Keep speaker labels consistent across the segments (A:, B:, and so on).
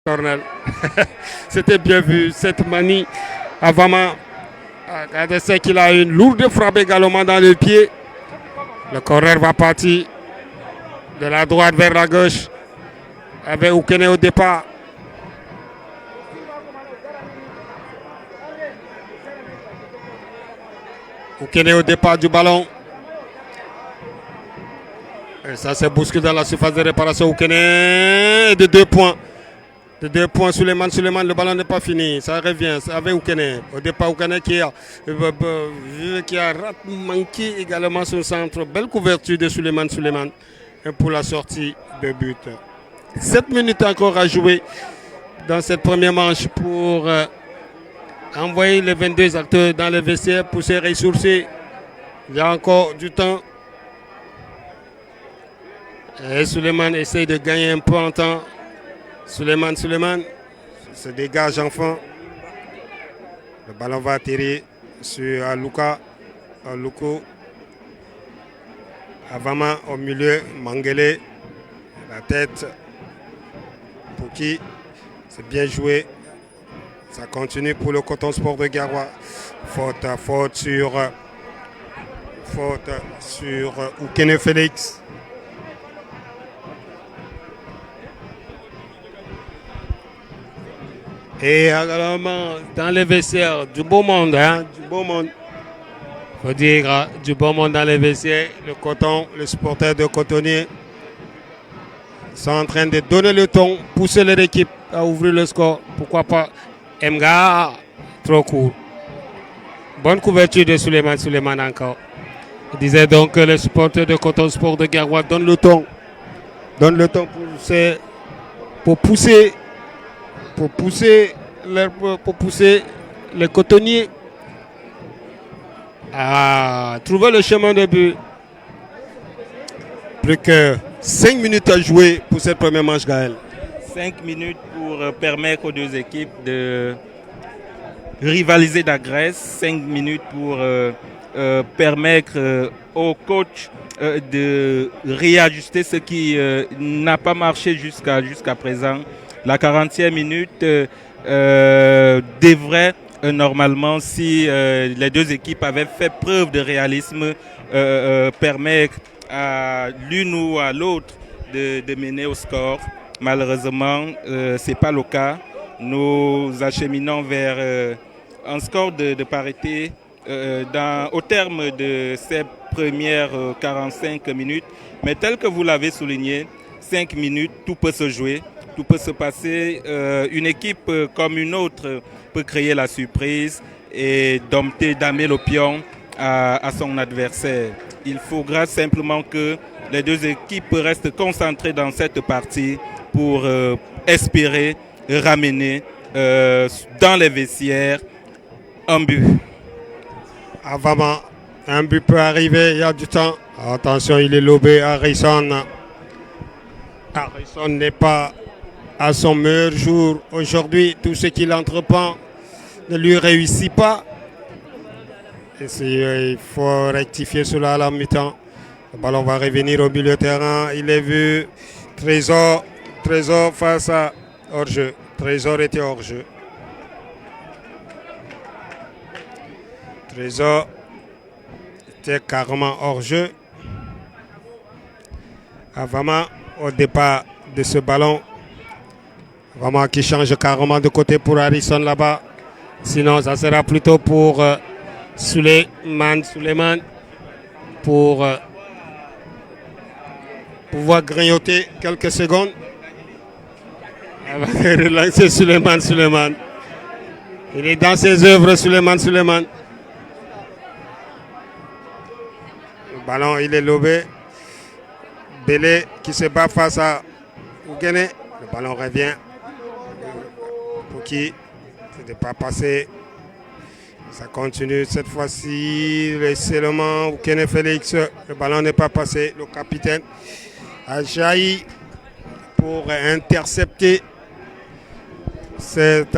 A: Cornel. C'était bien vu, cette manie. Avama, regardez qu'il a une lourde frappe également dans le pied. Le corner va partir de la droite vers la gauche avec Oukene au départ. Oukene au départ du ballon. Et ça s'est bousculé dans la surface de réparation. Oukene de 2 points. De 2 points, Suleiman, le ballon n'est pas fini. Ça revient avec Oukene. Au départ, Oukene qui a manqué également son centre. Belle couverture de Suleiman. Et pour la sortie de but. 7 minutes encore à jouer dans cette première manche pour envoyer les 22 acteurs dans le vestiaire pour se ressourcer. Il y a encore du temps. Et Suleiman essaye de gagner un peu en temps. Suleiman se dégage enfin. Le ballon va atterrir sur Aluko. Avama au milieu, Mangele. La tête. Pour qui c'est bien joué. Ça continue pour le Coton Sport de Garoua. Faute sur Oukene Félix. Et également dans les vestiaires, du beau monde, du beau monde. Il faut dire du beau monde dans les vestiaires. Le coton, les supporters de cotonnier sont en train de donner le ton, pousser leur équipe à ouvrir le score. Pourquoi pas Mga, trop court. Bonne couverture de Suleiman encore. Il disait donc que les supporters de Coton Sport de Garoua donnent le ton. Donnent le ton pour pousser les cotonniers à trouver le chemin de but. Plus que 5 minutes à jouer pour cette première manche, Gaël.
B: 5 minutes pour permettre aux deux équipes de rivaliser d'agresse. 5 minutes pour permettre au coach de réajuster ce qui n'a pas marché jusqu'à présent. La 40e minute devrait normalement, si les deux équipes avaient fait preuve de réalisme, permettre à l'une ou à l'autre de mener au score. Malheureusement, ce n'est pas le cas. Nous acheminons vers un score de parité au terme de ces premières 45 minutes. Mais tel que vous l'avez souligné, 5 minutes, tout peut se jouer. Tout peut se passer. Une équipe comme une autre peut créer la surprise et damer le pion à son adversaire. Il faudra simplement que les deux équipes restent concentrées dans cette partie pour espérer ramener dans les vestiaires un but.
A: Avama, un but peut arriver, il y a du temps. Attention, il est lobé. Harrison n'est pas à son meilleur jour aujourd'hui. Tout ce qu'il entreprend ne lui réussit pas. Et il faut rectifier cela à la mi-temps. Le ballon va revenir au milieu de terrain. Il est vu. Trésor face à hors-jeu. Trésor était hors-jeu. Trésor était carrément hors-jeu. Avama au départ de ce ballon. Vraiment qui change carrément de côté pour Harrison là-bas. Sinon, ça sera plutôt pour Suleiman pour pouvoir grignoter quelques secondes. Elle va relancer Suleiman. Il est dans ses œuvres, Suleiman. Le ballon, il est lobé. Belé qui se bat face à Oukene. Le ballon revient. Pour qui ce n'est pas passé. Ça continue cette fois-ci. Le seulement Oukene Félix. Le ballon n'est pas passé. Le capitaine a jailli pour intercepter cette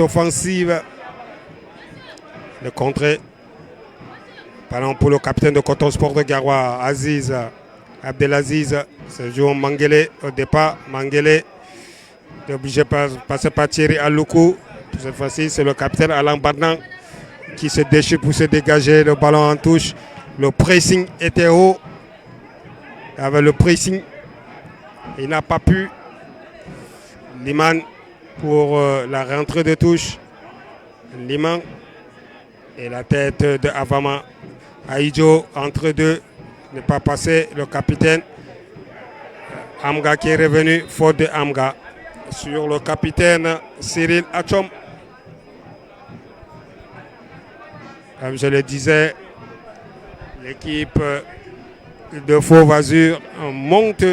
A: offensive. Le contré. Ballon pour le capitaine de Coton Sport de Garoua, Abdelaziz. C'est joué Mangele au départ. Mangele est obligé de passer par Thierry Aloukou. Cette fois-ci, c'est le capitaine Alain Badnan qui se déchire pour se dégager. Le ballon en touche. Le pressing était haut. Avec le pressing, il n'a pas pu. Liman pour la rentrée de touche. Liman et la tête de Avama. Aïdjo entre deux. N'est pas passé. Le capitaine Amga qui est revenu. Faute de Amga. Sur le capitaine Cyril Achom. Comme je le disais, l'équipe de Fauve Azur monte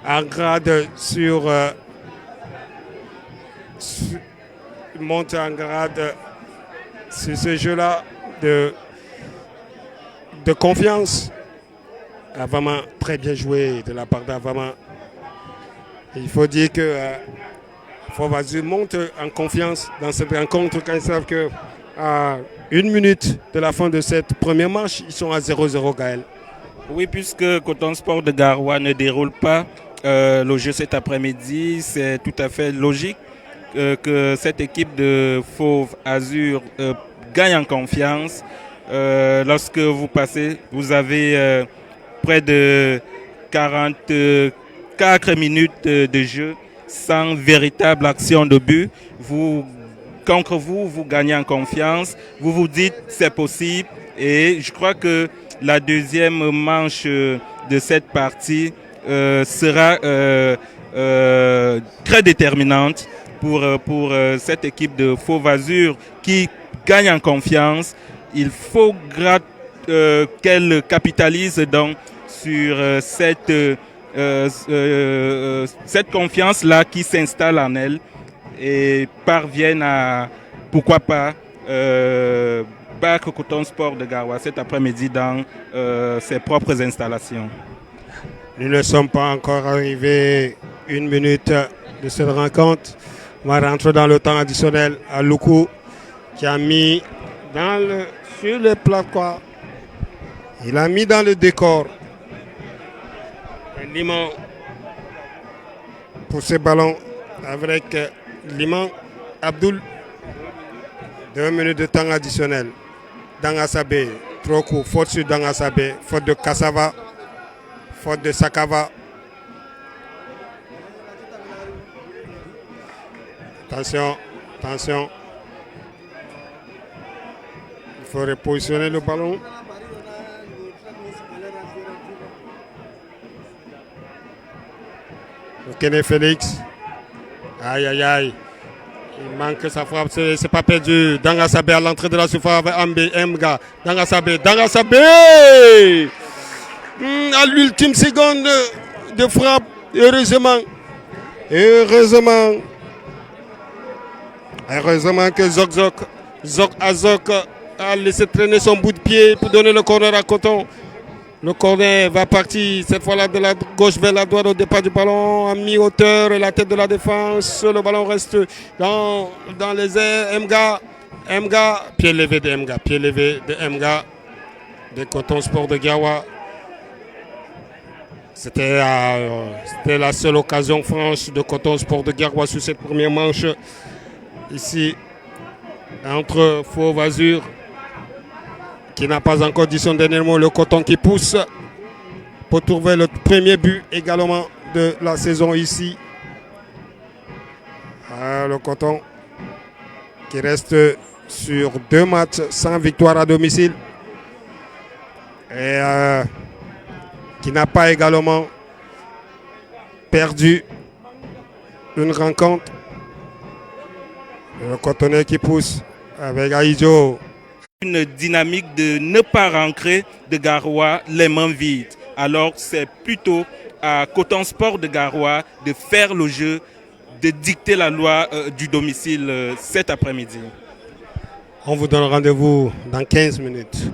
A: en grade monte en grade sur ce jeu-là de confiance. Avama, très bien joué de la part d'Avama. Il faut dire que Fauve Azur monte en confiance dans cette rencontre quand ils savent que à 1 minute de la fin de cette première manche, ils sont à 0-0, Gaël.
B: Oui, puisque Coton Sport de Garoua ne déroule pas le jeu cet après-midi, c'est tout à fait logique que cette équipe de Fauve Azur gagne en confiance. Lorsque vous passez, vous avez près de 44 minutes de jeu sans véritable action de but. Contre vous gagnez en confiance, vous vous dites c'est possible et je crois que la deuxième manche de cette partie sera très déterminante pour cette équipe de Fauve Azur qui gagne en confiance. Il faut qu'elle capitalise donc sur cette confiance-là qui s'installe en elle et parviennent à, pourquoi pas, battre Coton Sport de Garoua cet après-midi dans ses propres installations.
A: Nous ne sommes pas encore arrivés 1 minute de cette rencontre. On va rentrer dans le temps additionnel à Loukou qui a mis sur le plat quoi. Il a mis dans le décor Liman pour ce ballon avec Liman Abdoul. 2 minutes de temps additionnel. Dangasabé, trop court, faute sur Dangasabé, faute de Kassava, faute de Sakava. Attention, attention. Il faut repositionner le ballon. Kene Félix. Aïe, aïe, aïe. Il manque sa frappe, c'est pas perdu. Dangasabé à l'entrée de la surface avec Mga. Dangasabé. À l'ultime seconde de frappe, heureusement que Zok a laissé traîner son bout de pied pour donner le corner à Coton. Le corner va partir cette fois-là de la gauche vers la droite au départ du ballon à mi-hauteur et la tête de la défense. Le ballon reste dans les airs. Mga, pied levé de Mga, de Coton Sport de Garoua. C'était la seule occasion franche de Coton Sport de Garoua sur cette première manche. Ici, entre Fauve Azur, qui n'a pas encore dit son dernier mot, le Coton qui pousse pour trouver le premier but également de la saison ici. Le Coton qui reste sur 2 matchs sans victoire à domicile et qui n'a pas également perdu une rencontre. Le Cotonais qui pousse avec Aïdjo.
B: Une dynamique de ne pas rentrer de Garoua les mains vides. Alors c'est plutôt à Coton Sport de Garoua de faire le jeu, de dicter la loi du domicile cet après-midi.
A: On vous donne rendez-vous dans 15 minutes.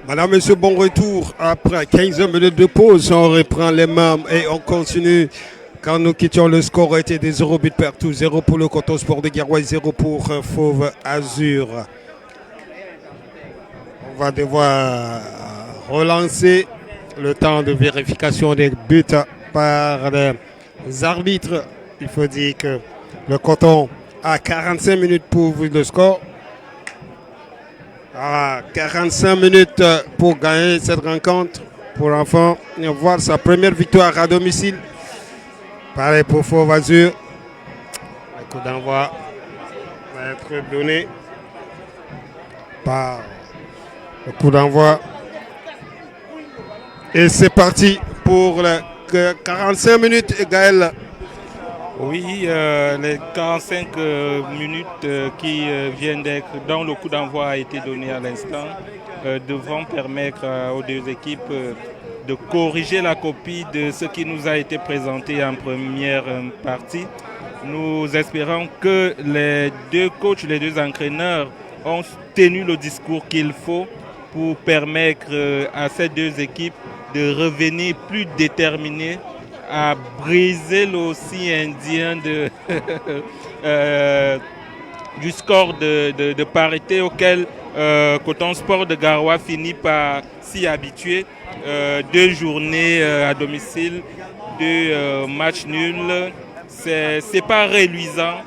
A: Madame, Monsieur, bon retour. Après 15 minutes de pause, on reprend les mains et on continue. Quand nous quittions, le score était des 0 buts partout. 0 pour le Coton Sport de Garoua et 0 pour Fauve Azur. On va devoir relancer le temps de vérification des buts par les arbitres. Il faut dire que le Coton a 45 minutes pour ouvrir le score. 45 minutes pour gagner cette rencontre pour l'enfant et voir sa première victoire à domicile. Pareil pour Fauve Azur. Le coup d'envoi va être donné par le coup d'envoi. Et c'est parti pour les 45 minutes, Gaël.
B: Oui, les 45 minutes qui viennent d'être, dont le coup d'envoi a été donné à l'instant, devront permettre aux deux équipes de corriger la copie de ce qui nous a été présenté en première partie. Nous espérons que les deux coachs, les deux entraîneurs ont tenu le discours qu'il faut pour permettre à ces deux équipes de revenir plus déterminées à briser l'ossi indien du score de parité auquel Coton Sport de Garoua finit par s'y habituer. 2 journées à domicile, 2 matchs nuls, c'est pas réluisant.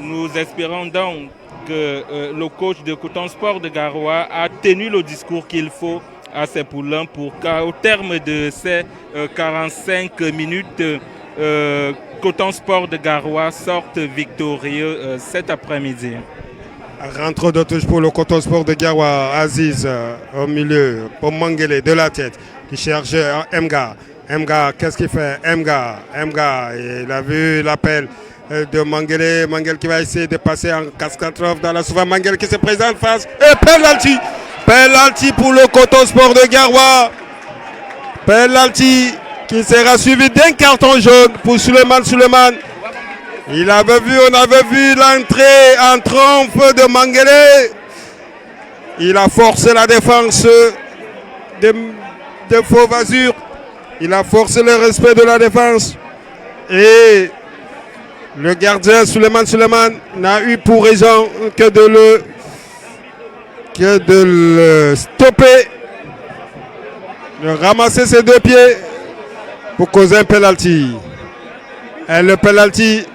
B: Nous espérons donc que le coach de Coton Sport de Garoua a tenu le discours qu'il faut à ses poulains pour qu'au terme de ces 45 minutes, Coton Sport de Garoua sorte victorieux cet après-midi.
A: Rentre de touche pour le Coton Sport de Garoua. Aziz au milieu pour Mangele de la tête qui cherche Mga. Mga, qu'est-ce qu'il fait? Mga, il a vu l'appel de Mangele. Mangele qui va essayer de passer en cascade dans la souffrance. Mangele qui se présente face et penalty. Penalty pour le Coton Sport de Garoua. Penalty qui sera suivi d'un carton jaune pour Suleiman. On avait vu l'entrée en trompe de Mangele. Il a forcé la défense de Fauve Azur. Il a forcé le respect de la défense. Et le gardien Suleiman n'a eu pour raison que de le stopper, de ramasser ses 2 pieds pour causer un penalty. Et le penalty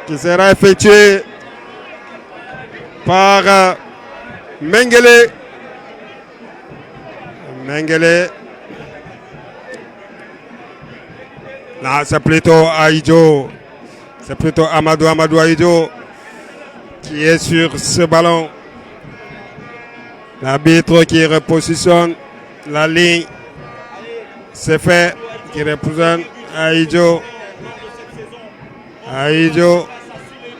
A: qui sera effectué par Mengele. Là, c'est plutôt Aïdjo. C'est plutôt Amadou Aïdjo qui est sur ce ballon. L'arbitre qui repositionne la ligne. C'est fait. Qui représente Aïdjo. Aïdjo,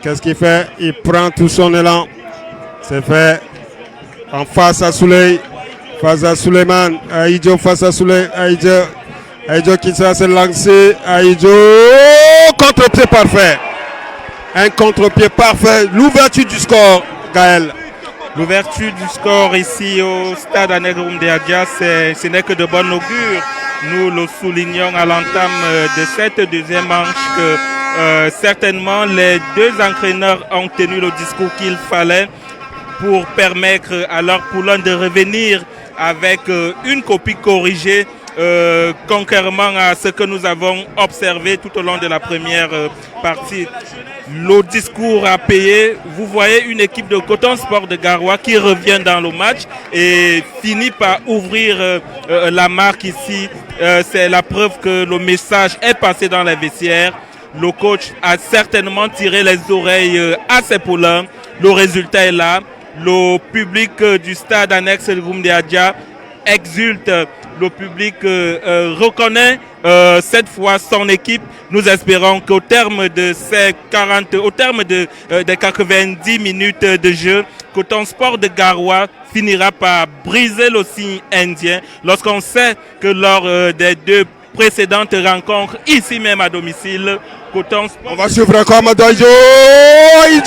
A: qu'est-ce qu'il fait? Il prend tout son élan. C'est fait. En face à Souley. Face à Suleiman. Aïdjo face à Souley. Aïdjo qui s'est lancé. Aïdjo. Contre-pied parfait. Un contre-pied parfait. L'ouverture du score, Gaël.
B: L'ouverture du score ici au stade Anegrum de Adja, ce n'est que de bon augure. Nous le soulignons à l'entame de cette deuxième manche que certainement les deux entraîneurs ont tenu le discours qu'il fallait pour permettre à leurs poulains de revenir avec une copie corrigée, contrairement à ce que nous avons observé tout au long de la première partie. Le discours a payé. Vous voyez une équipe de Coton Sport de Garoua qui revient dans le match et finit par ouvrir la marque ici. C'est la preuve que le message est passé dans les vestiaires. Le coach a certainement tiré les oreilles à ses poulains. Le résultat est là. Le public du stade annexe de Goumdéadja exulte. Le public reconnaît cette fois son équipe. Nous espérons qu'au terme de ces des 90 minutes de jeu, Coton Sport de Garoua finira par briser le signe indien lorsqu'on sait que lors des 2 précédentes rencontres, ici même à domicile, Coton Sport...
A: On va suivre encore Aïdjo.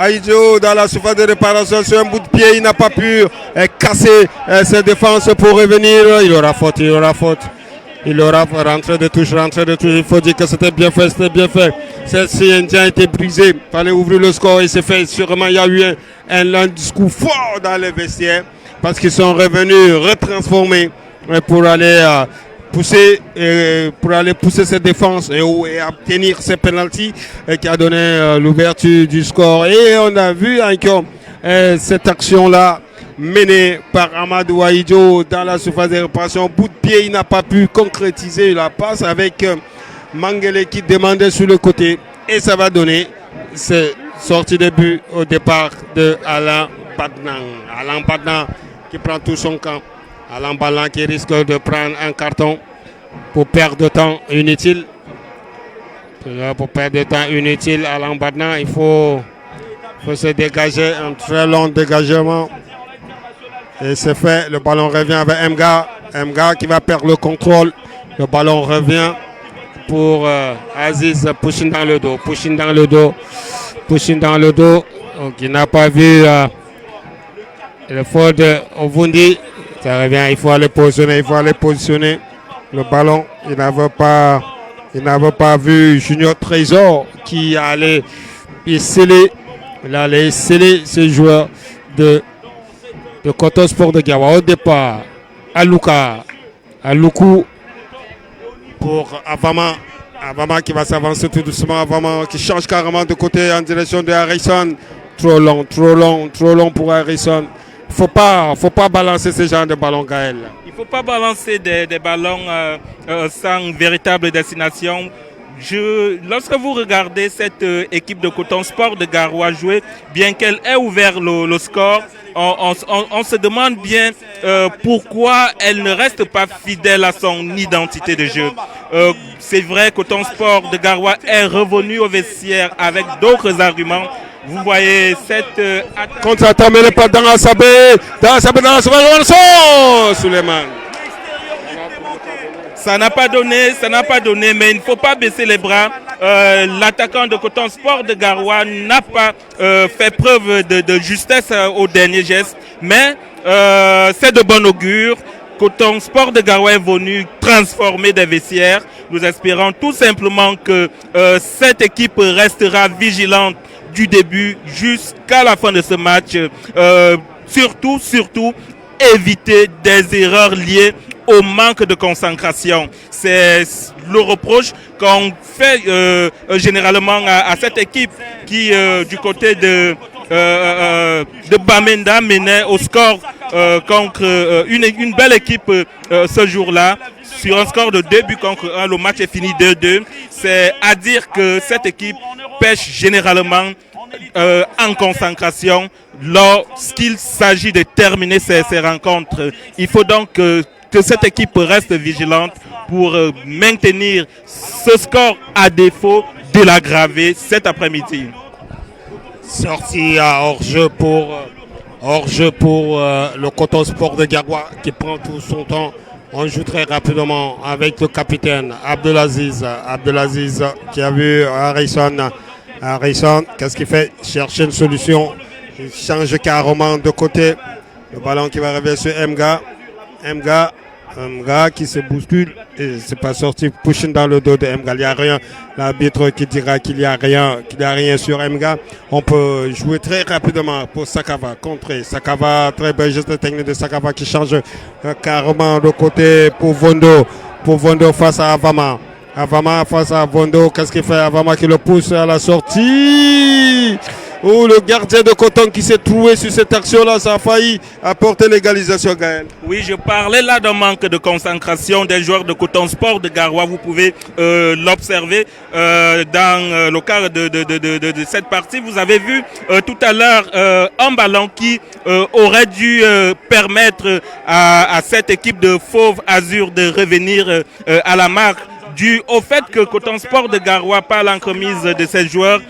A: Aïdjo dans la surface de réparation sur un bout de pied. Il n'a pas pu casser ses défenses pour revenir. Il aura faute, il aura faute. Il aura rentré de touche, rentré de touche. Il faut dire que c'était bien fait, c'était bien fait. Celle-ci, Indien a été brisé. Il fallait ouvrir le score. Il s'est fait. Sûrement, il y a eu un discours fort dans les vestiaires parce qu'ils sont revenus retransformés pour aller pousser ses défenses et obtenir ses pénaltys qui a donné l'ouverture du score. Et on a vu encore cette action-là menée par Amadou Aïdjo dans la surface de réparation. Bout de pied, il n'a pas pu concrétiser la passe avec Mangele qui demandait sur le côté. Et ça va donner cette sortie de but au départ de Alain Badnan. Alain Badnan qui prend tout son camp. Alain Badnan qui risque de prendre un carton pour perdre de temps inutile. Pour perdre de temps inutile, Alain Badnan, il faut se dégager, un très long dégagement. Et c'est fait, le ballon revient avec Mga. Mga qui va perdre le contrôle. Le ballon revient pour Aziz, pushing dans le dos, pushing dans le dos. Donc il n'a pas vu le faux de Ovundi. Ça revient, il faut aller positionner. Le ballon, il n'avait pas vu Junior Trésor qui allait sceller ces joueurs de Coton Sport de Gawa. Au départ, Aloukou pour Avama. Avama qui va s'avancer tout doucement. Avama qui change carrément de côté en direction de Harrison. Trop long pour Harrison. Faut pas balancer ce genre de ballon, Gaël.
B: Il ne faut pas balancer des ballons sans véritable destination. Lorsque vous regardez cette équipe de Coton Sport de Garoua jouer, bien qu'elle ait ouvert le score, on se demande bien pourquoi elle ne reste pas fidèle à son identité de jeu. C'est vrai que Coton Sport de Garoua est revenu au vestiaire avec d'autres arguments. Vous voyez cette attaque.
A: Contre-attaque, mais pas dans la sabé. Suleiman.
B: Ça n'a pas donné, mais il ne faut pas baisser les bras. L'attaquant de Coton Sport de Garoua n'a pas fait preuve de justesse au dernier geste, mais c'est de bon augure. Coton Sport de Garoua est venu transformer des vestiaires. Nous espérons tout simplement que cette équipe restera vigilante du début jusqu'à la fin de ce match. Surtout, éviter des erreurs liées au manque de concentration. C'est le reproche qu'on fait généralement à cette équipe qui, du côté de Bamenda, menait au score contre une belle équipe ce jour-là. Sur un score de 2 buts contre 1, le match est fini 2-2. C'est à dire que cette équipe pêche généralement en concentration lorsqu'il s'agit de terminer ces rencontres. Il faut donc que cette équipe reste vigilante pour maintenir ce score à défaut de l'aggraver cet après-midi.
A: Sortie à hors-jeu pour le Coton Sport de Garoua qui prend tout son temps. On joue très rapidement avec le capitaine Abdelaziz qui a vu Harrison. Harrison, qu'est-ce qu'il fait? Chercher une solution. Il change carrément de côté. Le ballon qui va arriver sur Mga. Mga qui se bouscule et c'est pas sorti, pushing dans le dos de Mga. Il n'y a rien. L'arbitre qui dira qu'il n'y a rien sur Mga. On peut jouer très rapidement pour Sakava, contrer. Sakava, très bel geste technique de Sakava qui change carrément de côté pour Vondo. Pour Vondo face à Avama. Avama face à Vondo, qu'est-ce qu'il fait? Avama qui le pousse à la sortie. Oh, le gardien de Coton qui s'est trouvé sur cette action-là, ça a failli apporter l'égalisation, Gaël.
B: Oui, je parlais là d'un manque de concentration des joueurs de Coton Sport de Garoua. Vous pouvez l'observer dans le cadre de cette partie. Vous avez vu tout à l'heure un ballon qui aurait dû permettre à cette équipe de Fauve Azur de revenir à la marque, dû au fait que Coton Sport de Garoua, par l'entremise de ses joueurs,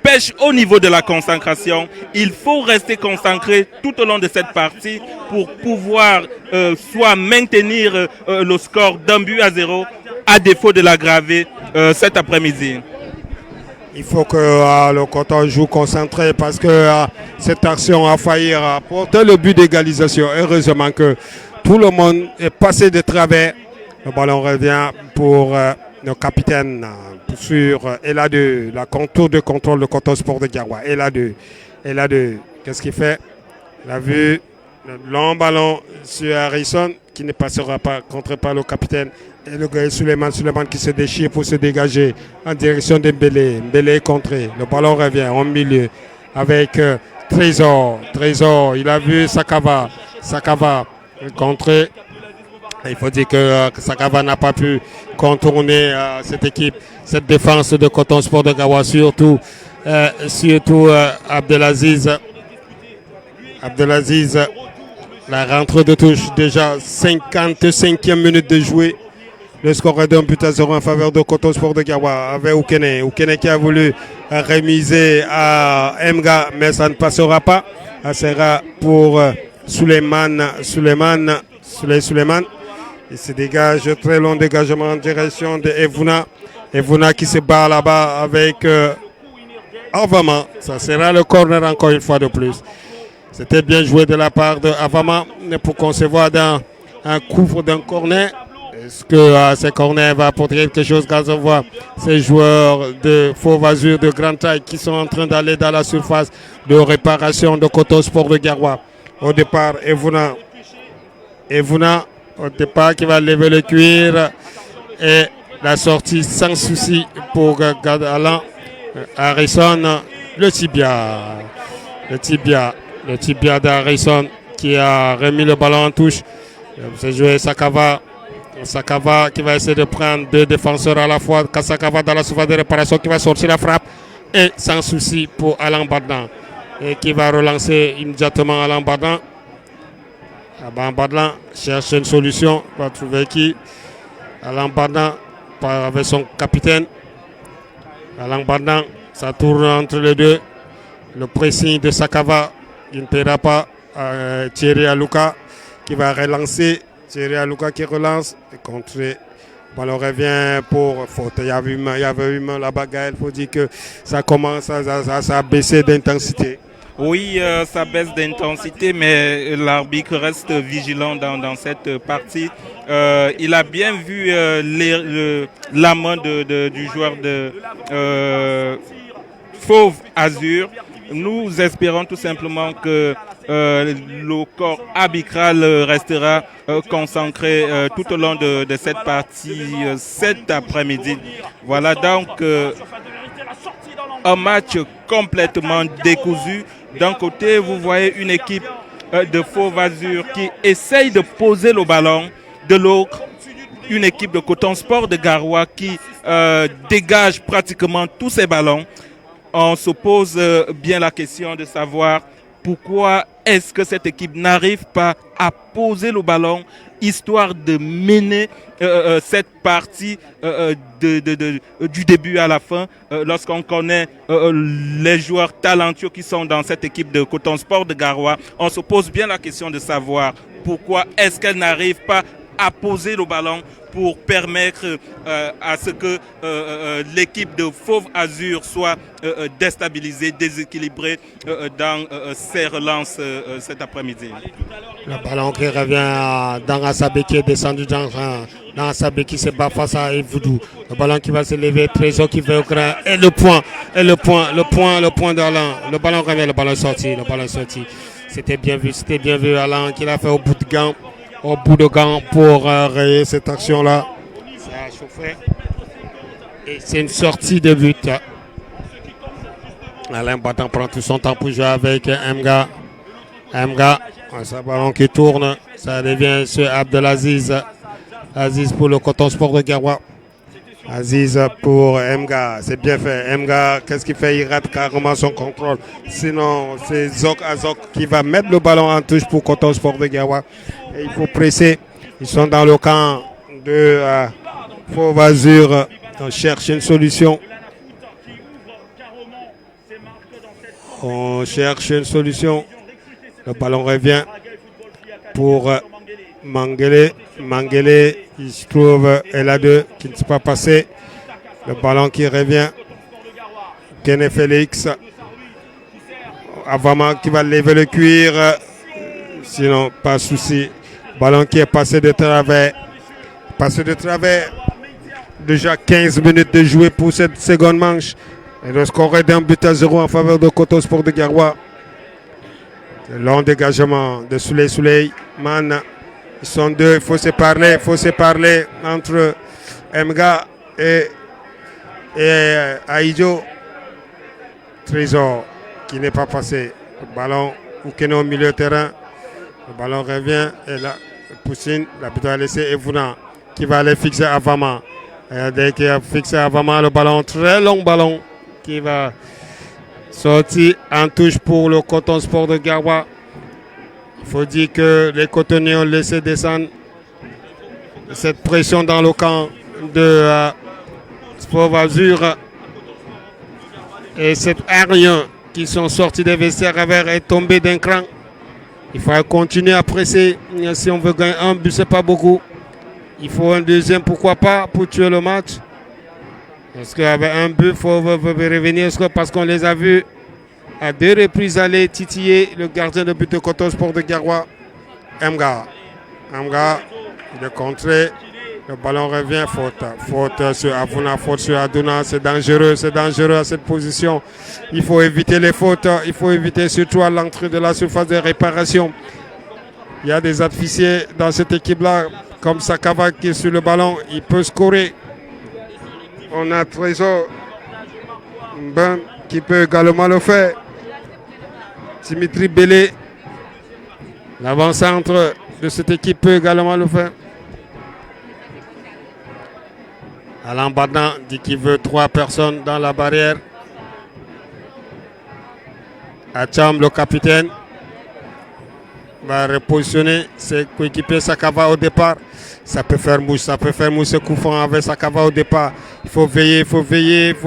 B: pêche au niveau de la concentration. Il faut rester concentré tout au long de cette partie pour pouvoir soit maintenir le score d'1-0 à défaut de l'aggraver cet après-midi.
A: Il faut que le Coton joue concentré parce que cette action a failli apporter le but d'égalisation. Heureusement que tout le monde est passé de travers. Le ballon revient pour le capitaine sur LA2, la contour de contrôle de Coton Sport de Garoua. LA2, qu'est-ce qu'il fait? Il a vu le long ballon sur Harrison qui ne passera pas, contré par le capitaine. Et le gars Suleiman qui se déchire pour se dégager en direction de Mbélé. Mbélé est contré. Le ballon revient au milieu avec Trésor. Trésor, il a vu Sakava. Sakava contré. Il faut dire que Sakava n'a pas pu contourner cette équipe, cette défense de Coton Sport de Garoua, surtout Abdelaziz. Abdelaziz, la rentrée de touche, déjà 55e minute de jouer. Le score est d'un but à 0 en faveur de Coton Sport de Garoua avec Oukene. Oukene qui a voulu remiser à Mga, mais ça ne passera pas. Ça sera pour Suleiman. Il se dégage, très long dégagement en direction de Evuna. Evuna qui se bat là-bas avec Avama. Ça sera le corner encore une fois de plus. C'était bien joué de la part de Avama pour concevoir dans un couvre d'un corner. Est-ce que ce corner va apporter quelque chose quand on voit ces joueurs de Fauve Azur de grande taille qui sont en train d'aller dans la surface de réparation de Coton Sport de Garoua. Au départ, Evuna, au départ, qui va lever le cuir et la sortie sans souci pour Alain Harrison, le tibia d'Harrison qui a remis le ballon en touche. C'est joué Sakava qui va essayer de prendre deux défenseurs à la fois. Sakava dans la surface de réparation qui va sortir la frappe et sans souci pour Alain Badlan et qui va relancer immédiatement Alain Badlan. Alain Badlan cherche une solution, va trouver qui? Alain Badlan avec son capitaine. Alain Badlan, ça tourne entre les deux. Le pressing de Sakava, il ne paiera pas. Thierry Alouka qui va relancer. Thierry Alouka qui relance et contré. Ballon revient pour faute. Il y avait eu la bagarre. Il faut dire que ça commence à baisser d'intensité.
B: Oui, ça baisse d'intensité, mais l'arbitre reste vigilant dans cette partie. Il a bien vu la main du joueur de Fauve Azur. Nous espérons tout simplement que le corps arbitral restera concentré tout au long de cette partie cet après-midi. Voilà donc un match complètement décousu. D'un côté, vous voyez une équipe de Fauve Azur qui essaye de poser le ballon. De l'autre, une équipe de Coton Sport de Garoua qui dégage pratiquement tous ses ballons. On se pose bien la question de savoir pourquoi est-ce que cette équipe n'arrive pas à poser le ballon histoire de mener cette partie du début à la fin. Lorsqu'on connaît les joueurs talentueux qui sont dans cette équipe de Coton Sport de Garoua, on se pose bien la question de savoir pourquoi est-ce qu'elle n'arrive pas à poser le ballon pour permettre à ce que l'équipe de Fauve Azur soit déstabilisée, déséquilibrée dans ses relances cet après-midi.
A: Le ballon qui revient dans Asabé qui est descendu dans Asabé qui se bat face à Evoudou. Le ballon qui va se lever, Trésor qui va au grand. Et le point d'Alain. Le ballon revient, le ballon sorti. C'était bien vu Alain qui l'a fait au bout de gant pour rayer cette action-là. Ça a chauffé. Et c'est une sortie de but. Alain Batan prend tout son temps pour jouer avec Mga. C'est un ballon qui tourne. Ça devient sur Abdelaziz. Aziz pour le Coton Sport de Garoua. Aziz pour Mga. C'est bien fait. Mga, qu'est-ce qu'il fait? Il rate carrément son contrôle. Sinon, c'est Zok Azok qui va mettre le ballon en touche pour Coton Sport de Garoua. Et il faut presser. Ils sont dans le camp de Fauve Azur. On cherche une solution. Le ballon revient pour Mangele. Mangele, il se trouve LA2 qui ne s'est pas passé. Le ballon qui revient. Kene Félix. Avama qui va lever le cuir. Sinon, pas de souci. Ballon qui est passé de travers. Passé de travers. Déjà 15 minutes de jouer pour cette seconde manche. Et le score est d'un but à 0 en faveur de Coton Sport de Garoua. Long dégagement de Souley Man. Ils sont deux, il faut se parler entre Mga et Aïdjo. Trésor qui n'est pas passé. Le ballon Oukene au milieu de terrain. Le ballon revient et là, Poussine, l'arbitre a laissé Evuna qui va aller fixer Avama. Dès qu'il a fixé Avama, le ballon, très long ballon qui va sortir en touche pour le Coton Sport de Garoua. Il faut dire que les cotonniers ont laissé descendre cette pression dans le camp de Sport Azur. Et cette Ariens qui sont sortis des vestiaires est tombé d'un cran. Il faut continuer à presser. Si on veut gagner un but, ce n'est pas beaucoup. Il faut un deuxième, pourquoi pas, pour tuer le match. Parce qu'avec un but, il faut revenir parce qu'on les a vus à 2 reprises aller titiller le gardien de but de Coton Sport de Garoua, Mga, il est contré. Le ballon revient, faute sur Avuna, faute sur Aduna, c'est dangereux à cette position. Il faut éviter les fautes, il faut éviter surtout à l'entrée de la surface de réparation. Il y a des officiers dans cette équipe-là, comme Sakava qui est sur le ballon, il peut scorer. On a Trésor Ben qui peut également le faire. Dimitri Bélé, l'avant-centre de cette équipe peut également le faire. Alain Badan dit qu'il veut 3 personnes dans la barrière. Acham, le capitaine, va repositionner ses coéquipiers Sakava au départ. Ça peut faire mouche ce coup franc avec Sakava au départ. Il faut veiller, il faut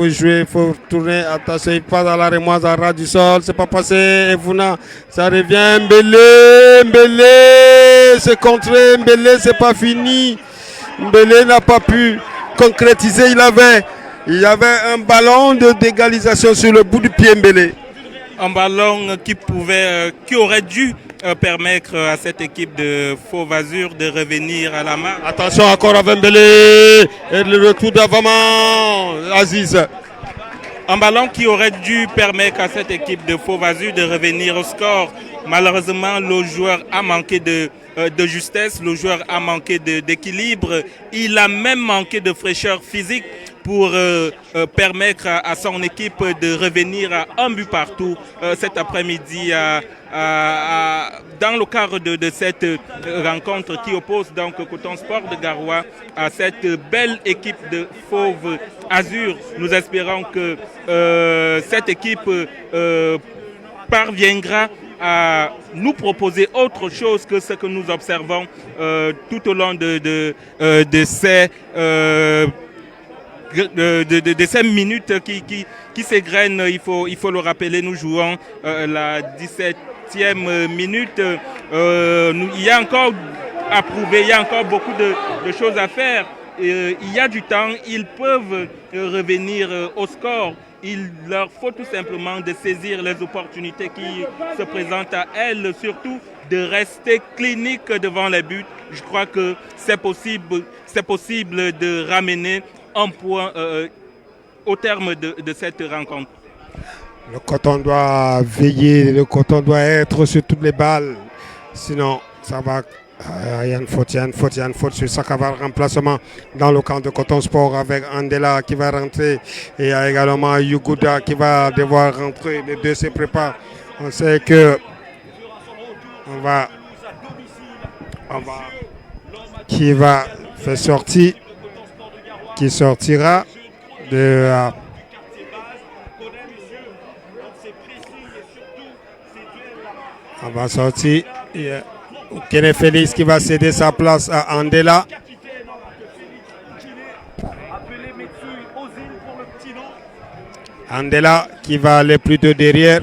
A: jouer, il faut tourner. Attention, il passe à la remoise à ras du sol. C'est pas passé. Evuna, ça revient. Mbélé, c'est contré. Mbélé, c'est pas fini. Mbélé n'a pas pu concrétiser. Il y avait un ballon d'égalisation sur le bout du pied Mbélé.
B: Un ballon qui aurait dû permettre à cette équipe de Fauve Azur de revenir à la main.
A: Attention encore avec Mbélé et le retour d'Avama, Aziz.
B: Un ballon qui aurait dû permettre à cette équipe de Fauve Azur de revenir au score. Malheureusement, le joueur a manqué de justesse, le joueur a manqué d'équilibre, il a même manqué de fraîcheur physique pour permettre à son équipe de revenir à un but partout cet après-midi dans le cadre de cette rencontre qui oppose donc Coton Sport de Garoua à cette belle équipe de Fauve Azur. Nous espérons que cette équipe parviendra à nous proposer autre chose que ce que nous observons tout au long de ces minutes qui s'égrènent. Il faut le rappeler, nous jouons la 17e minute. Il y a encore à prouver, il y a encore beaucoup de choses à faire. Il y a du temps, ils peuvent revenir au score. Il leur faut tout simplement de saisir les opportunités qui se présentent à elles, surtout de rester clinique devant les buts. Je crois que c'est possible de ramener un point au terme de cette rencontre.
A: Le Coton doit veiller, le Coton doit être sur toutes les balles. Sinon, ça va. Il y a une faute sur Sakava, remplacement dans le camp de Coton Sport avec Andela qui va rentrer et il y a également Yuguda qui va devoir rentrer. Les deux se préparent. On sait que qui va faire sortir, qui sortira de on va sortir. Kene Félix qui va céder sa place à Andela. Andela qui va aller plutôt derrière.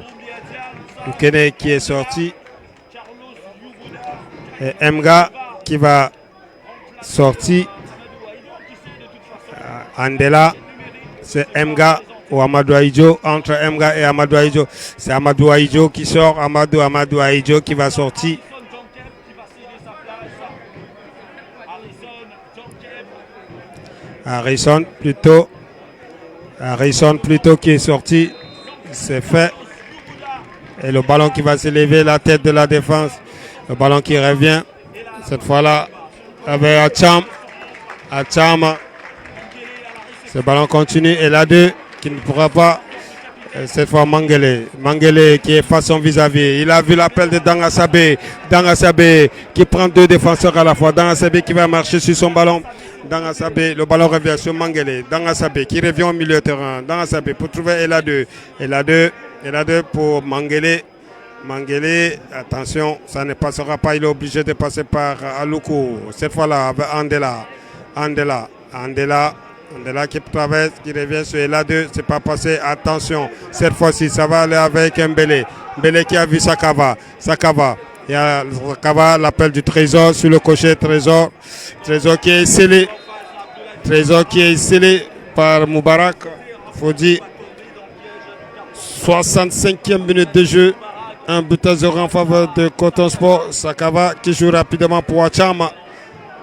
A: Kene qui est sorti. Et Mga qui va sortir. Andela, c'est Mga ou Amadou Aïdjo, entre Emga et Amadou Aïdjo. C'est Amadou Aïdjo qui sort, Amadou Aïdjo qui va sortir. Harrison plutôt qui est sorti. C'est fait. Et le ballon qui va s'élever, la tête de la défense. Le ballon qui revient. Cette fois-là, avec Acham. Ce ballon continue. Et là, deux qui ne pourra pas. Cette fois, Mangele qui est façon vis-à-vis. Il a vu l'appel de Dangasabé qui prend deux défenseurs à la fois. Dangasabé qui va marcher sur son ballon. Dangasabé, le ballon revient sur Mangele. Dangasabé qui revient au milieu de terrain. Dangasabé pour trouver Eladeux. Eladeux pour Mangele. Mangele, attention, ça ne passera pas. Il est obligé de passer par Aluku. Cette fois-là, avec Andela qui traverse, qui revient sur Eladeux. C'est pas passé. Attention, cette fois-ci, ça va aller avec Mbele. Mbele qui a vu Sakava. Il y a Sakava, l'appel du Trésor sur le crochet. Trésor qui est scellé. Par Moubarak. Faut dire 65e minute de jeu. 1-0 en faveur de Coton Sport. Sakava qui joue rapidement pour Acham.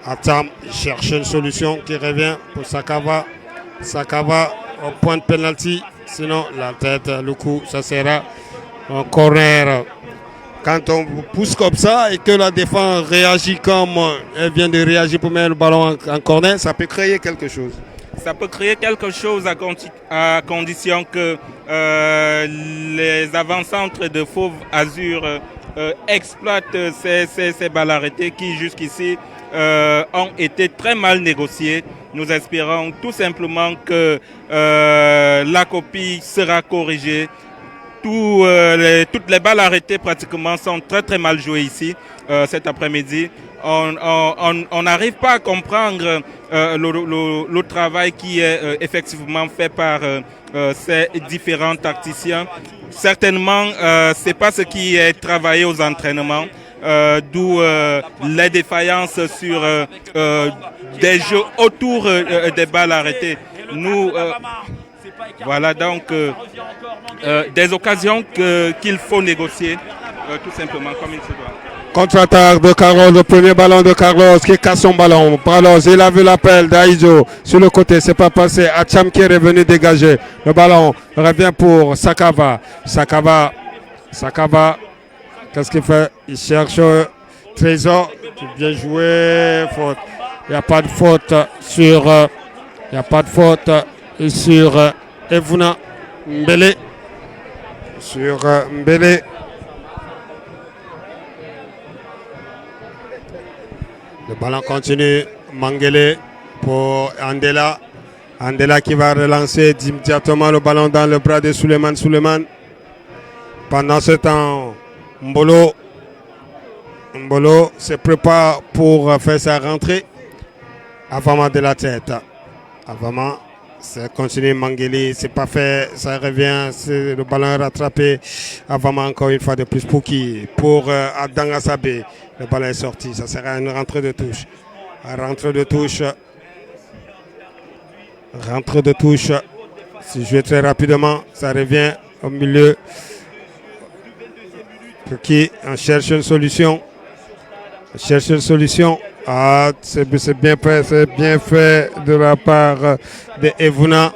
A: Acham cherche une solution qui revient pour Sakava. Sakava au point de penalty. Sinon, la tête, le coup, ça sera un corner. Quand on pousse comme ça et que la défense réagit comme elle vient de réagir pour mettre le ballon en corner, ça peut créer quelque chose.
B: Ça peut créer quelque chose à condition que les avant-centres de Fauve Azur exploitent ces balles arrêtées qui jusqu'ici ont été très mal négociées. Nous espérons tout simplement que la copie sera corrigée. Toutes les balles arrêtées pratiquement sont très très mal jouées ici cet après-midi. On n'arrive pas à comprendre le travail qui est effectivement fait par ces différents tacticiens. Certainement, c'est pas ce qui est travaillé aux entraînements, d'où les défaillances sur des jeux autour des balles arrêtées. Voilà donc des occasions qu'il faut négocier tout simplement comme il se doit.
A: Contre-attaque de Carlos, le premier ballon de Carlos qui casse son ballon. Carlos, il a vu l'appel d'Aïdjo sur le côté, c'est pas passé. Acham qui est revenu dégager. Le ballon revient pour Sakava. Sakava, qu'est-ce qu'il fait? Il cherche Trésor. Bien joué. Faute. Il n'y a pas de faute sur Evuna Mbele. Le ballon continue. Mangele pour Andela. Andela qui va relancer immédiatement le ballon dans le bras de Suleiman. Pendant ce temps, Mbolo se prépare pour faire sa rentrée. Avama de la tête. Avama, ça continue. Mangele, c'est pas fait. Ça revient. Le ballon est rattrapé. Avama encore une fois de plus pour qui? Pour Dangasabé. Le ballon est sorti. Ça sera une rentrée de touche. Rentrée de touche. Si je vais très rapidement, ça revient au milieu. Pour qui? On cherche une solution. Ah, c'est bien fait de la part de Evuna.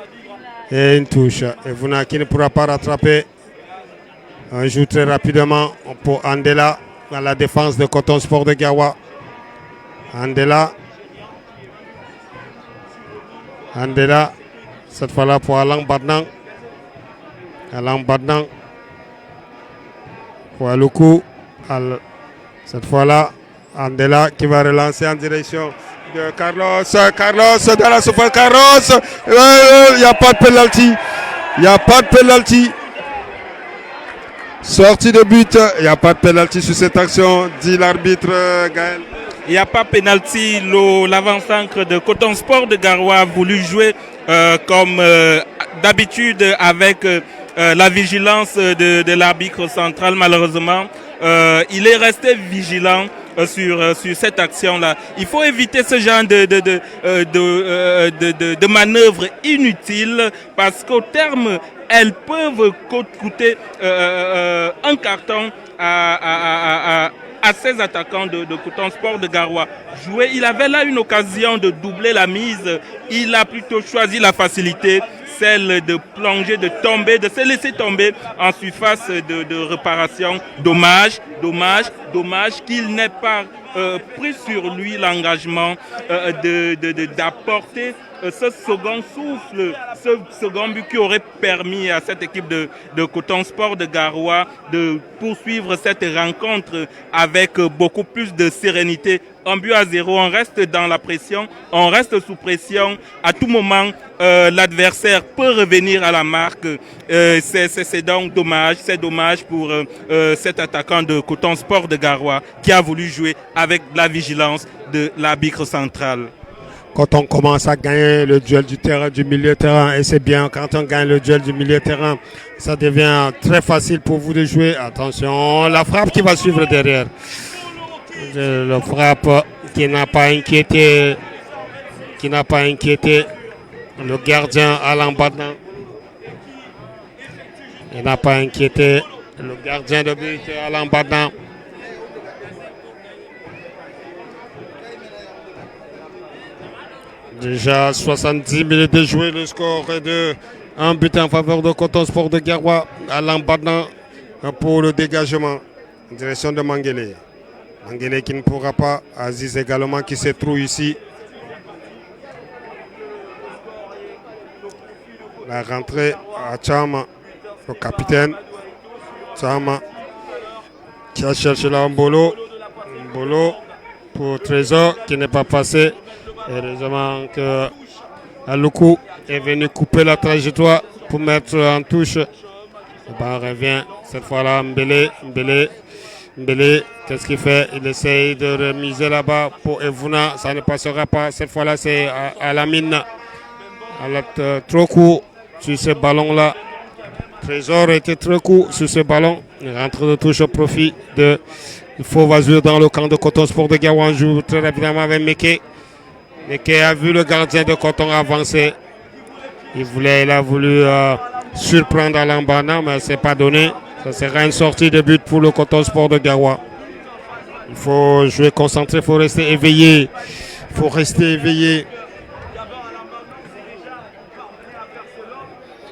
A: Et une touche. Evuna qui ne pourra pas rattraper. On joue très rapidement pour Andela dans la défense de Coton Sport de Gawa. Andela, cette fois-là pour Alang Badnang. Pour Aluku. Cette fois-là, Andela qui va relancer en direction de Carlos dans la surface. Carlos, il n'y a pas de penalty. Sortie de but, il n'y a pas de penalty sur cette action, dit l'arbitre Gaël.
B: Il n'y a pas de penalty. L'avant-centre de Coton Sport de Garoua a voulu jouer comme d'habitude avec la vigilance de l'arbitre central. Malheureusement, il est resté vigilant sur cette action-là. Il faut éviter ce genre de manœuvres inutiles parce qu'au terme, elles peuvent coûter un carton à ces attaquants de Coton Sport de Garoua. Il avait là une occasion de doubler la mise. Il a plutôt choisi la facilité, celle de plonger, de tomber, de se laisser tomber en surface de réparation. Dommage qu'il n'ait pas pris sur lui l'engagement d'apporter ce second souffle, ce second but qui aurait permis à cette équipe de Coton Sport de Garoua de poursuivre cette rencontre avec beaucoup plus de sérénité. 1-0, on reste dans la pression, on reste sous pression. À tout moment, l'adversaire peut revenir à la marque. C'est donc dommage, c'est dommage pour cet attaquant de Coton Sport de Garoua qui a voulu jouer avec la vigilance de l'arbitre central.
A: Quand on commence à gagner le duel du terrain, du milieu terrain, et c'est bien, quand on gagne le duel du milieu terrain, ça devient très facile pour vous de jouer. Attention, la frappe qui va suivre derrière. La frappe qui n'a pas inquiété le gardien Alain Badin. Il n'a pas inquiété le gardien de but Alain Badin. Déjà 70 minutes de jouer, le score est de 1 but en faveur de Coton Sport de Garoua. Alain Badin pour le dégagement en direction de Manguélé. Manguélé qui ne pourra pas. Aziz également qui se trouve ici. La rentrée à Tchama, le capitaine. Tchama qui a cherché là Mbolo. Mbolo pour Trésor qui n'est pas passé. Heureusement que Aloukou est venu couper la trajectoire pour mettre en touche. Le ballon revient cette fois-là. Mbélé, qu'est-ce qu'il fait? Il essaye de remiser là-bas pour Evuna. Ça ne passera pas. Cette fois-là, c'est à la mine. Trop court sur ce ballon-là. Trésor était trop court sur ce ballon. Il rentre de touche au profit de. Il faut Vazur dans le camp de Coton Sport de Garoua. On joue très rapidement avec Meke. Meke a vu le gardien de Coton avancer. Il a voulu surprendre Alain Badin, mais ce n'est pas donné. Ça sera une sortie de but pour le Coton Sport de Garoua. Il faut jouer concentré, il faut rester éveillé.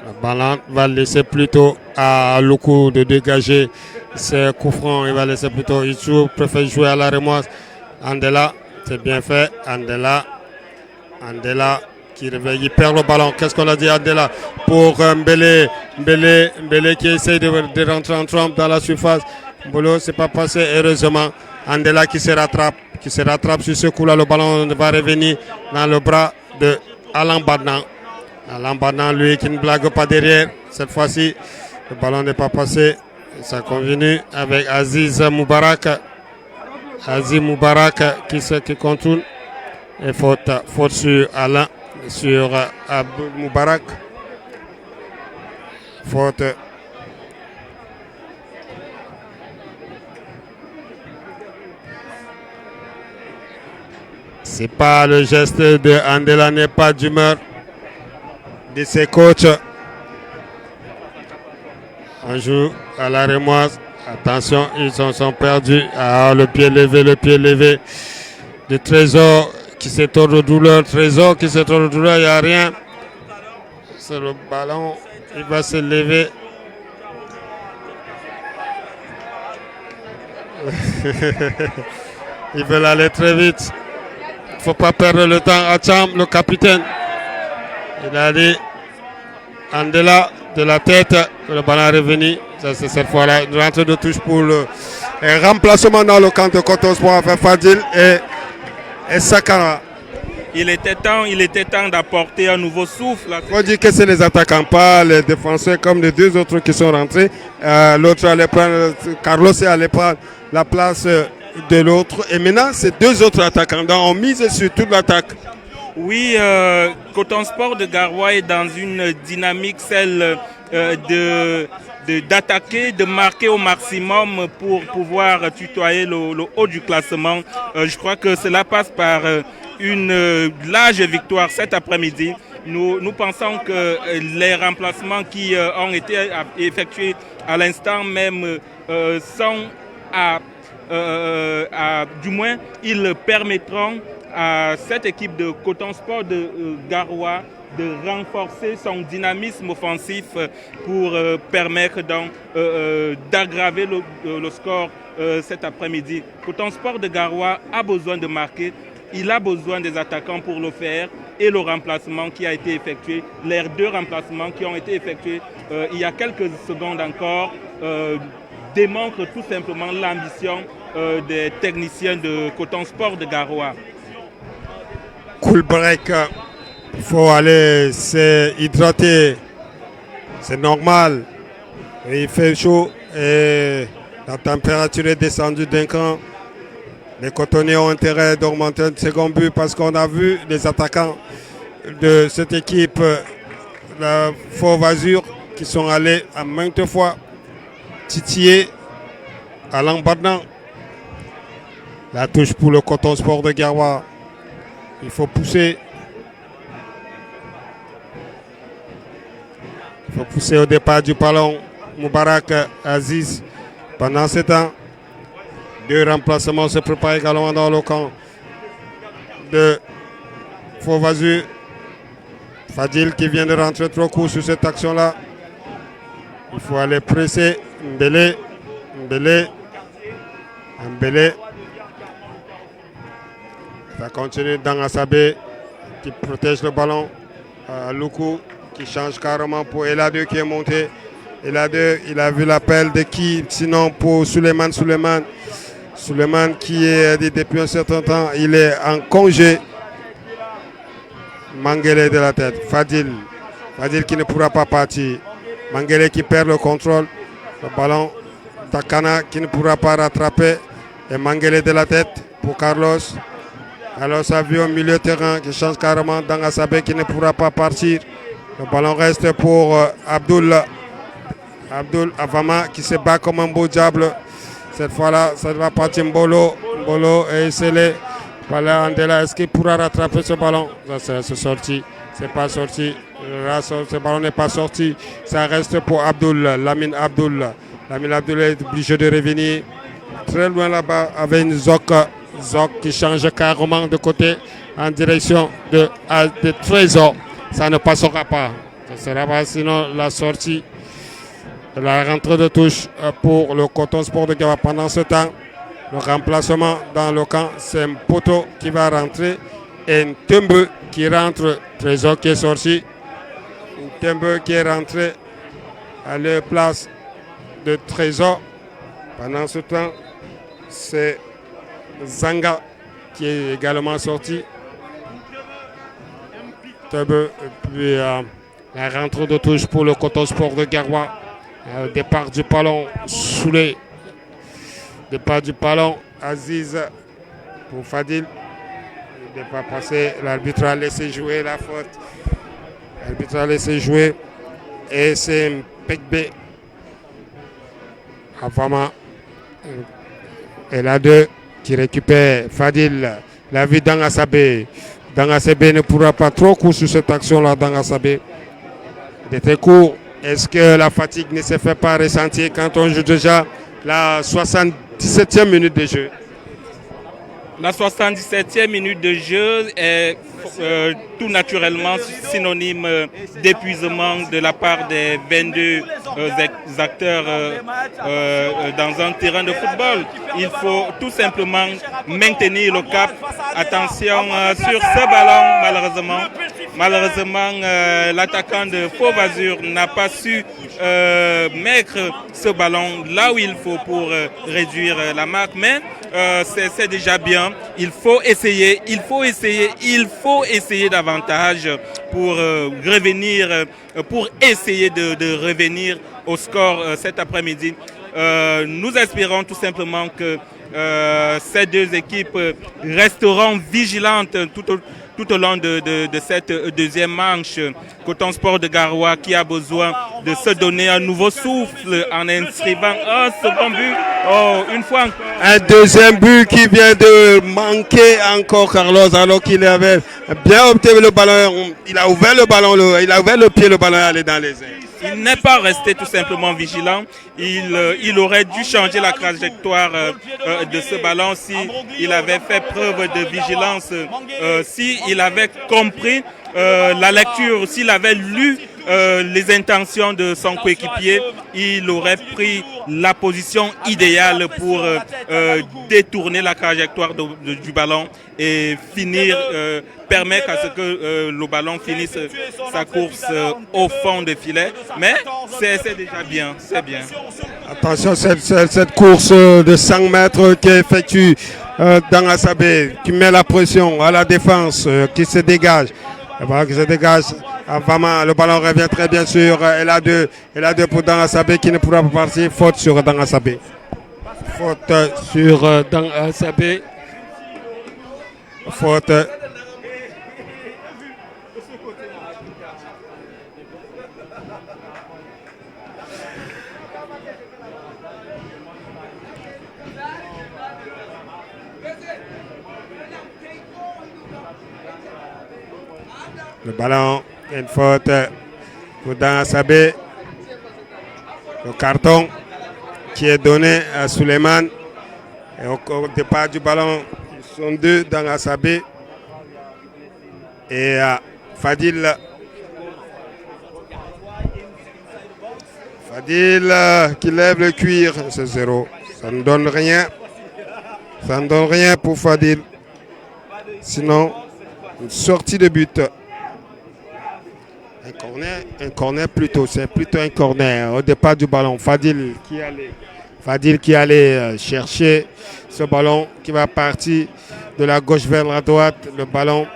A: Le ballon va laisser plutôt à Loukou de dégager ses coups francs. Il va laisser plutôt Itsou, préfère jouer à la remoise. Andela, c'est bien fait. Andela qui réveille, il perd le ballon. Qu'est-ce qu'on a dit Andela pour Mbélé qui essaye de rentrer en trompe dans la surface. Mbolo, c'est pas passé heureusement. Andela qui se rattrape sur ce coup-là. Le ballon va revenir dans le bras de Alain Badin. Alain Badin, lui, qui ne blague pas derrière. Cette fois-ci, le ballon n'est pas passé. Ça continue avec Aziz Moubarak. Aziz Moubarak qui contourne. Et faute sur Alain, sur Abou Moubarak. Faute. C'est pas le geste de Andela, n'est pas d'humeur de ses coachs. On joue à la remoise. Attention, ils sont perdus. Ah, le pied levé de Trésor qui se tord de douleur. Trésor qui se tord de douleur, il n'y a rien. C'est le ballon, il va se lever. Ils veulent aller très vite. Il ne faut pas perdre le temps. Acham, le capitaine. Il a dit Andela de la tête. Le ballon est revenu. Ça, c'est cette fois-là. Une rentrée de touche pour le remplacement dans le camp de Coton Sport avec Fadil et Sakara.
B: Il était temps d'apporter un nouveau souffle.
A: Il faut dire que c'est les attaquants, pas les défenseurs comme les deux autres qui sont rentrés. L'autre allait prendre, Carlos allait prendre la place de l'autre. Et maintenant, c'est deux autres attaquants. Donc, on mise sur toute l'attaque.
B: Oui, Coton Sport de Garoua est dans une dynamique, celle d'attaquer, de marquer au maximum pour pouvoir tutoyer le haut du classement. Je crois que cela passe par une large victoire cet après-midi. Nous pensons que les remplacements qui ont été effectués à l'instant même sont du moins, ils permettront à cette équipe de Coton Sport de Garoua de renforcer son dynamisme offensif pour permettre donc d'aggraver le score cet après-midi. Coton Sport de Garoua a besoin de marquer, il a besoin des attaquants pour le faire et le remplacement qui a été effectué, les deux remplacements qui ont été effectués il y a quelques secondes encore démontrent tout simplement l'ambition des techniciens de Coton Sport de Garoua.
A: Cool break. Il faut aller s'hydrater. C'est normal. Il fait chaud et la température est descendue d'un cran. Les cotonniers ont intérêt d'augmenter un second but parce qu'on a vu les attaquants de cette équipe, la Fauve Azur, qui sont allés à maintes fois titiller à l'embardement. La touche pour le Coton Sport de Garoua. Il faut pousser. Il faut pousser au départ du ballon. Moubarak Aziz. Pendant ce temps, deux remplacements se préparent également dans le camp de Fauve Azur. Fadil qui vient de rentrer trop court sur cette action-là. Il faut aller presser. Mbele. Ça continue dans Asabé qui protège le ballon. Loukou qui change carrément pour Eladeux qui est monté. Eladeux, il a vu l'appel de qui? Sinon pour Suleiman qui est depuis un certain temps, il est en congé. Mangele de la tête. Fadil qui ne pourra pas partir. Mangele qui perd le contrôle. Le ballon. Takana qui ne pourra pas rattraper. Et Mangele de la tête pour Carlos. Alors a vu au milieu de terrain qui change carrément dans Asabé qui ne pourra pas partir. Le ballon reste pour Abdul Avama qui se bat comme un beau diable. Cette fois-là, ça va partir Mbolo et Sele. Voilà, Andela, est-ce qu'il pourra rattraper ce ballon? C'est sorti, c'est pas sorti. Ce ballon n'est pas sorti. Ça reste pour Lamine Abdul. Lamine Abdul est obligé de revenir très loin là-bas avec une Zok qui change carrément de côté en direction de Trésor. Ça ne passera pas. Ça sera pas sinon la sortie, la rentrée de touche pour le Coton Sport de Garoua. Pendant ce temps, le remplacement dans le camp, c'est un poteau qui va rentrer et un Tembe qui rentre. Trésor qui est sorti. Un Tembe qui est rentré à la place de Trésor. Pendant ce temps, c'est Zanga qui est également sorti. Tembe, puis la rentrée de touche pour le Coton Sport de Garoua. Départ du ballon, Soulé. Départ du ballon, Aziz pour Fadil. Il n'est pas passé. L'arbitre a laissé jouer la faute. L'arbitre a laissé jouer. Et c'est Pekbe. Avama. Et là deux qui récupère Fadil. La vie d'Angasabé. D'Angasabé ne pourra pas trop court sur cette action-là d'Angasabé. Il était court. Est-ce que la fatigue ne se fait pas ressentir quand on joue déjà la 77e minute de jeu?
B: La 77e minute de jeu est tout naturellement synonyme d'épuisement de la part des 22 acteurs dans un terrain de football. Il faut tout simplement maintenir le cap. Attention sur ce ballon, malheureusement l'attaquant de Fauve Azur n'a pas su mettre ce ballon là où il faut pour réduire la marque, mais c'est déjà bien. Il faut essayer davantage pour revenir, pour essayer de revenir au score cet après-midi. Nous espérons tout simplement que ces deux équipes resteront vigilantes tout tout au long de cette deuxième manche. Coton Sport de Garoua qui a besoin de se donner un nouveau souffle en inscrivant un second but. Oh, une fois encore.
A: Un deuxième but qui vient de manquer encore Carlos alors qu'il avait bien obtenu le ballon. Il a ouvert le ballon, il a ouvert le pied, le ballon est allé dans les airs.
B: Il n'est pas resté tout simplement vigilant. Il aurait dû changer la trajectoire de ce ballon si il avait fait preuve de vigilance, si il avait compris la lecture, s'il avait lu les intentions de son coéquipier, il aurait pris la position idéale pour détourner la trajectoire du ballon et finir, permettre à ce que le ballon finisse sa course au fond des filets. Mais c'est déjà bien, c'est bien.
A: Attention, cette course de 100 mètres qui effectue Danga Sabé, qui met la pression à la défense, qui se dégage. Qui se dégage. Vraiment, le ballon revient très bien sur LA2 pour Danga Sabé qui ne pourra pas partir. Faute sur Danga Sabé. Faute sur Danga Sabé. Faute. Le ballon, une faute pour Danga Sabé. Le carton qui est donné à Suleiman. Et au départ du ballon, ils sont deux, Danga Sabé et Fadil. Fadil qui lève le cuir, c'est 0. Ça ne donne rien. Ça ne donne rien pour Fadil. Sinon, une sortie de but. Un corner plutôt, c'est plutôt un corner au départ du ballon. Fadil qui allait chercher ce ballon qui va partir de la gauche vers la droite. Le ballon,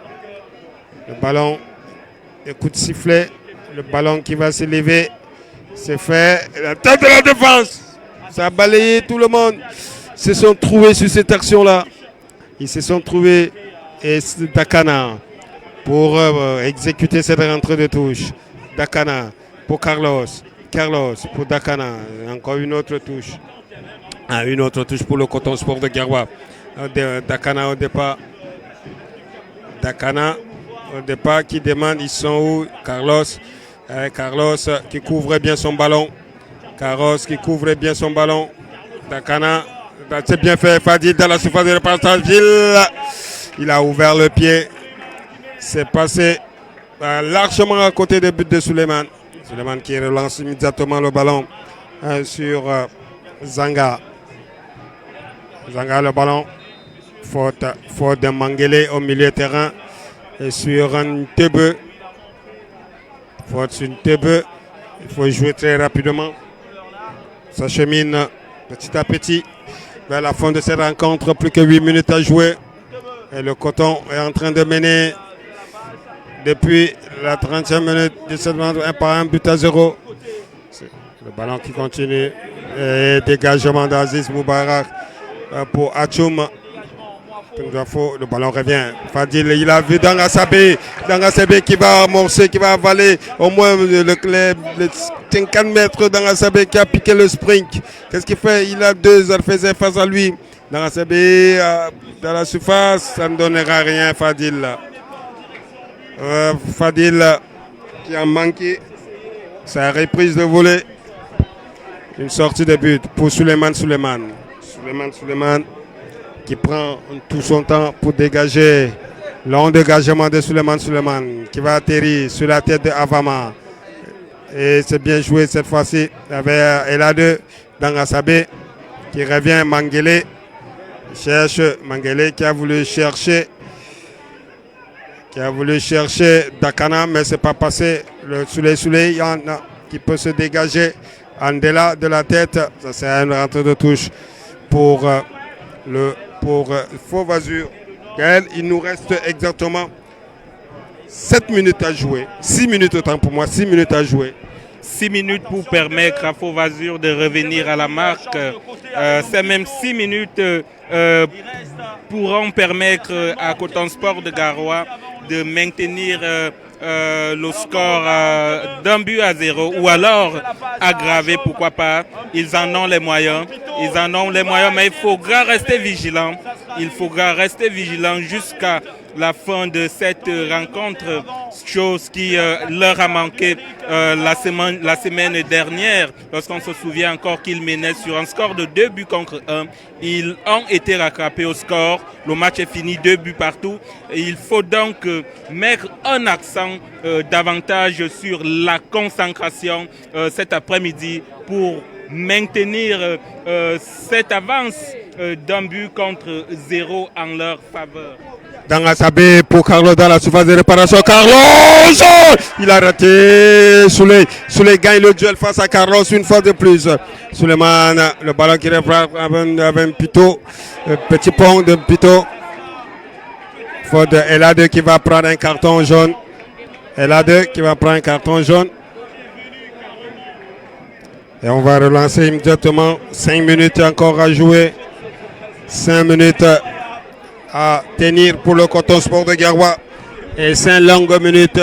A: le coup de sifflet, le ballon qui va s'élever, c'est fait. La tête de la défense, ça a balayé tout le monde. Ils se sont trouvés sur cette action-là. Ils se sont trouvés et Dakana pour exécuter cette rentrée de touche. Dakana pour Carlos. Carlos pour Dakana. Encore une autre touche. Une autre touche pour le Coton Sport de Garoua. Dakana au départ. Dakana au départ qui demande ils sont où. Carlos. Carlos qui couvre bien son ballon. Carlos qui couvre bien son ballon. Dakana. C'est bien fait. Fadil dans la surface de repartage. Il a ouvert le pied. C'est passé largement à côté des buts de Suleiman. Suleiman qui relance immédiatement le ballon sur Zanga. Zanga le ballon. Faute de Mangele au milieu de terrain. Et sur un Tebe. Faute sur une Tebe. Il faut jouer très rapidement. Ça chemine petit à petit vers la fin de cette rencontre. Plus que 8 minutes à jouer. Et le Coton est en train de mener depuis la 30e minute de cette rencontre, 1 but à 0. Le ballon qui continue. Et dégagement d'Aziz Moubarak pour Achoum. Le ballon revient. Fadil, il a vu Danga Sabé. Danga Sabé qui va amorcer, qui va avaler au moins les 50 mètres. Danga Sabé qui a piqué le sprint. Qu'est-ce qu'il fait? Il a deux adversaires face à lui. Danga Sabé dans la surface, ça ne donnera rien, Fadil. Fadil qui a manqué sa reprise de volée. Une sortie de but pour Suleiman qui prend tout son temps pour dégager. Long dégagement de Suleiman qui va atterrir sur la tête de Avama. Et c'est bien joué cette fois-ci avec LA2 Danga Sabé qui revient. Mangele cherche. Mangele qui a voulu chercher Dakana, mais c'est pas passé. Le Souley, il y en a qui peut se dégager en delà de la tête. Ça, c'est une rentrée de touche pour Fauve Azur. Gaël, il nous reste exactement 7 minutes à jouer. 6 minutes autant pour moi, 6 minutes à jouer.
B: 6 minutes pour permettre à Fauve Azur de revenir à la marque. Ces mêmes 6 minutes pourront permettre à Coton Sport de Garoua de maintenir le score d'1-0 ou alors aggraver, pourquoi pas. Ils en ont les moyens. Ils en ont les moyens, mais il faudra rester vigilant. Il faudra rester vigilant jusqu'à la fin de cette rencontre, chose qui leur a manqué la semaine dernière, lorsqu'on se souvient encore qu'ils menaient sur un score de 2-1. Ils ont été rattrapés au score. Le match est fini 2 buts partout. Et il faut donc mettre un accent davantage sur la concentration cet après-midi pour maintenir cette avance d'1-0 en leur faveur.
A: Dans Asabé pour Carlos dans la surface de réparation. Carlos, il a raté. Souley gagne le duel face à Carlos une fois de plus. Suleiman, le ballon qui revient avec Pito. Petit pont de Pito. Faute Elade qui va prendre un carton jaune. Elade qui va prendre un carton jaune. Et on va relancer immédiatement. 5 minutes encore à jouer. 5 minutes à tenir pour le Coton Sport de Garoua. Et 5 longues minutes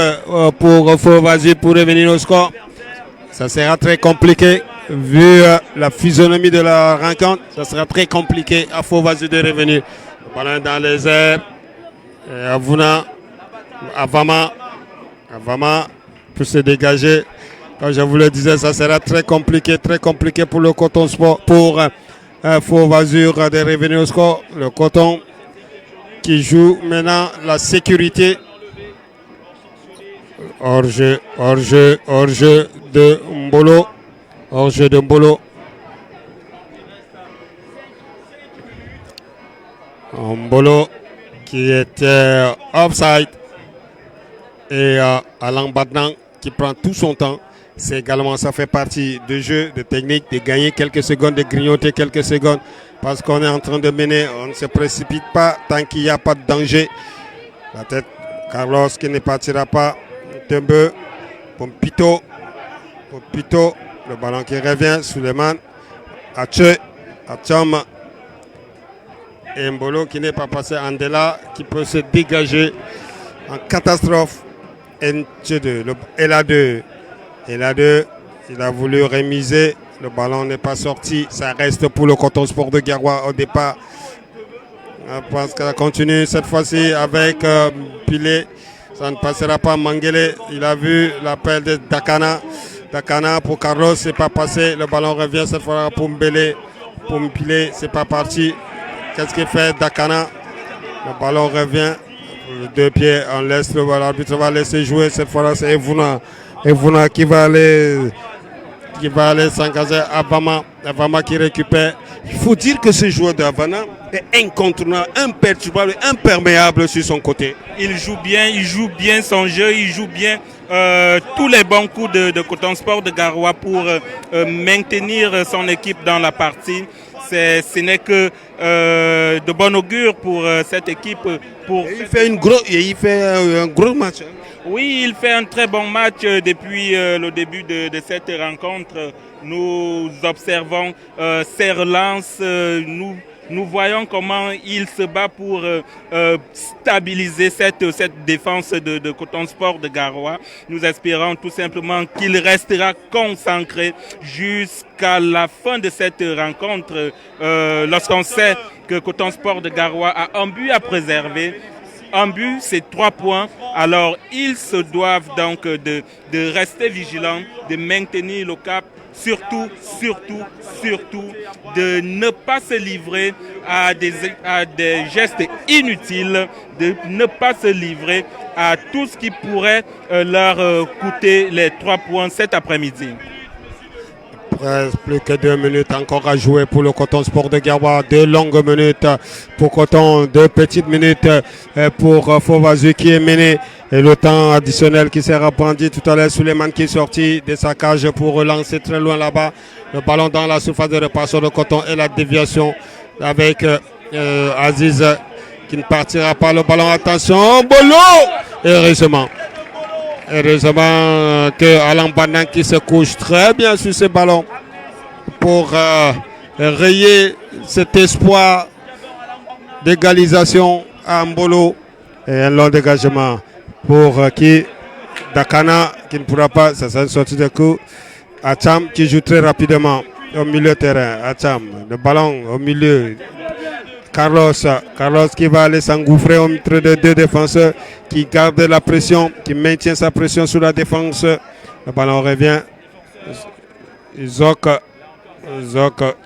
A: pour Faux-Vas-y pour revenir au score. Ça sera très compliqué. Vu la physionomie de la rencontre, ça sera très compliqué à Faux-Vas-y de revenir. Le ballon dans les airs. Avama peut se dégager. Comme je vous le disais, ça sera très compliqué pour le Coton Sport, pour Faux-Vas-y de revenir au score. Le Coton qui joue maintenant la sécurité. Hors-jeu de Mbolo. Hors-jeu de Mbolo. Mbolo qui était offside. Et Alain Badnan qui prend tout son temps. C'est également, ça fait partie du jeu, de technique, de gagner quelques secondes, de grignoter quelques secondes. Parce qu'on est en train de mener, on ne se précipite pas tant qu'il n'y a pas de danger. La tête, Carlos qui ne partira pas. Tembe, Pompito, le ballon qui revient, Suleiman, Achom, et Mbolo qui n'est pas passé, Andela qui peut se dégager en catastrophe. L2, il a voulu remiser. Le ballon n'est pas sorti. Ça reste pour le Coton Sport de Garoua au départ. Je pense qu'elle continue cette fois-ci avec Pilé. Ça ne passera pas. Mangele, il a vu l'appel de Dakana. Dakana pour Carlos, c'est pas passé. Le ballon revient cette fois pour Mbele. Pour Pilé, c'est pas parti. Qu'est-ce qu'il fait Dakana? Le ballon revient. Les 2 pieds, on laisse le ballon. L'arbitre va laisser jouer. Cette fois-là, c'est Evuna qui va aller s'engager. Avama qui récupère. Il faut dire que ce joueur d'Havana est incontournable, imperturbable, imperméable sur son côté.
B: Il joue bien son jeu, il joue bien tous les bons coups de Coton Sport de Garoua pour maintenir son équipe dans la partie. Ce n'est que de bon augure pour cette équipe.
A: Il fait un gros match. Hein.
B: Oui, il fait un très bon match depuis le début de cette rencontre. Nous observons ses relances, nous voyons comment il se bat pour stabiliser cette défense de Coton Sport de Garoua. Nous espérons tout simplement qu'il restera concentré jusqu'à la fin de cette rencontre. Lorsqu'on sait que Coton Sport de Garoua a un but à préserver, un but, c'est 3 points. Alors, ils se doivent donc de rester vigilants, de maintenir le cap, surtout, de ne pas se livrer à des gestes inutiles, de ne pas se livrer à tout ce qui pourrait leur coûter les 3 points cet après-midi.
A: Plus que 2 minutes encore à jouer pour le Coton Sport de Garoua. 2 longues minutes pour Coton, 2 petites minutes pour Faux-Vas-y qui est mené. Et le temps additionnel qui s'est reprenti tout à l'heure. Suleiman qui est sorti de sa cage pour relancer très loin là-bas. Le ballon dans la surface de réparation de Coton et la déviation avec Aziz qui ne partira pas. Le ballon, attention, Bolo! Heureusement que Alain Banan qui se couche très bien sur ce ballon pour rayer cet espoir d'égalisation à Mbolo. Et un long dégagement. pour qui Dakana qui ne pourra pas, ça sera une sortie de coup. Acham qui joue très rapidement au milieu de terrain. Acham, le ballon au milieu. Carlos qui va aller s'engouffrer entre les deux défenseurs, qui garde la pression, qui maintient sa pression sur la défense. Le ballon revient. Zok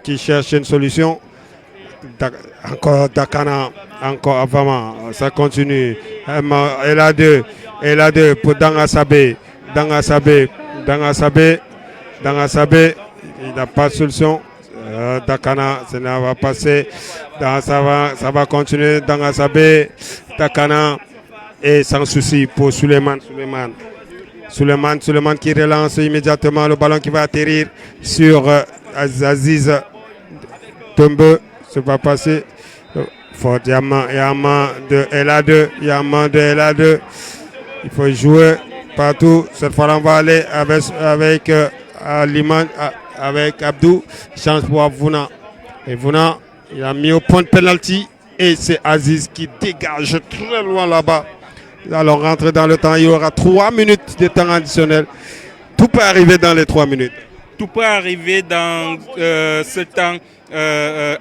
A: qui cherche une solution. Encore Dakana, encore avant, ça continue. Elle a deux pour Dangasabe. Il n'a pas de solution. Dakana, ça va passer. Ça va continuer. Dangasabe, Dakana. Et sans souci pour Suleiman qui relance immédiatement le ballon qui va atterrir sur Aziz Tombe. Ça va passer. Fort Yaman de LA2. Il faut jouer partout. Cette fois, on va aller avec Liman, avec Abdou. Chance pour Vouna. Et Vouna, il a mis au point de penalty. Et c'est Aziz qui dégage très loin là-bas. Alors, rentre dans le temps. Il y aura 3 minutes de temps additionnel. Tout peut arriver dans les 3 minutes.
B: Tout peut arriver dans ce temps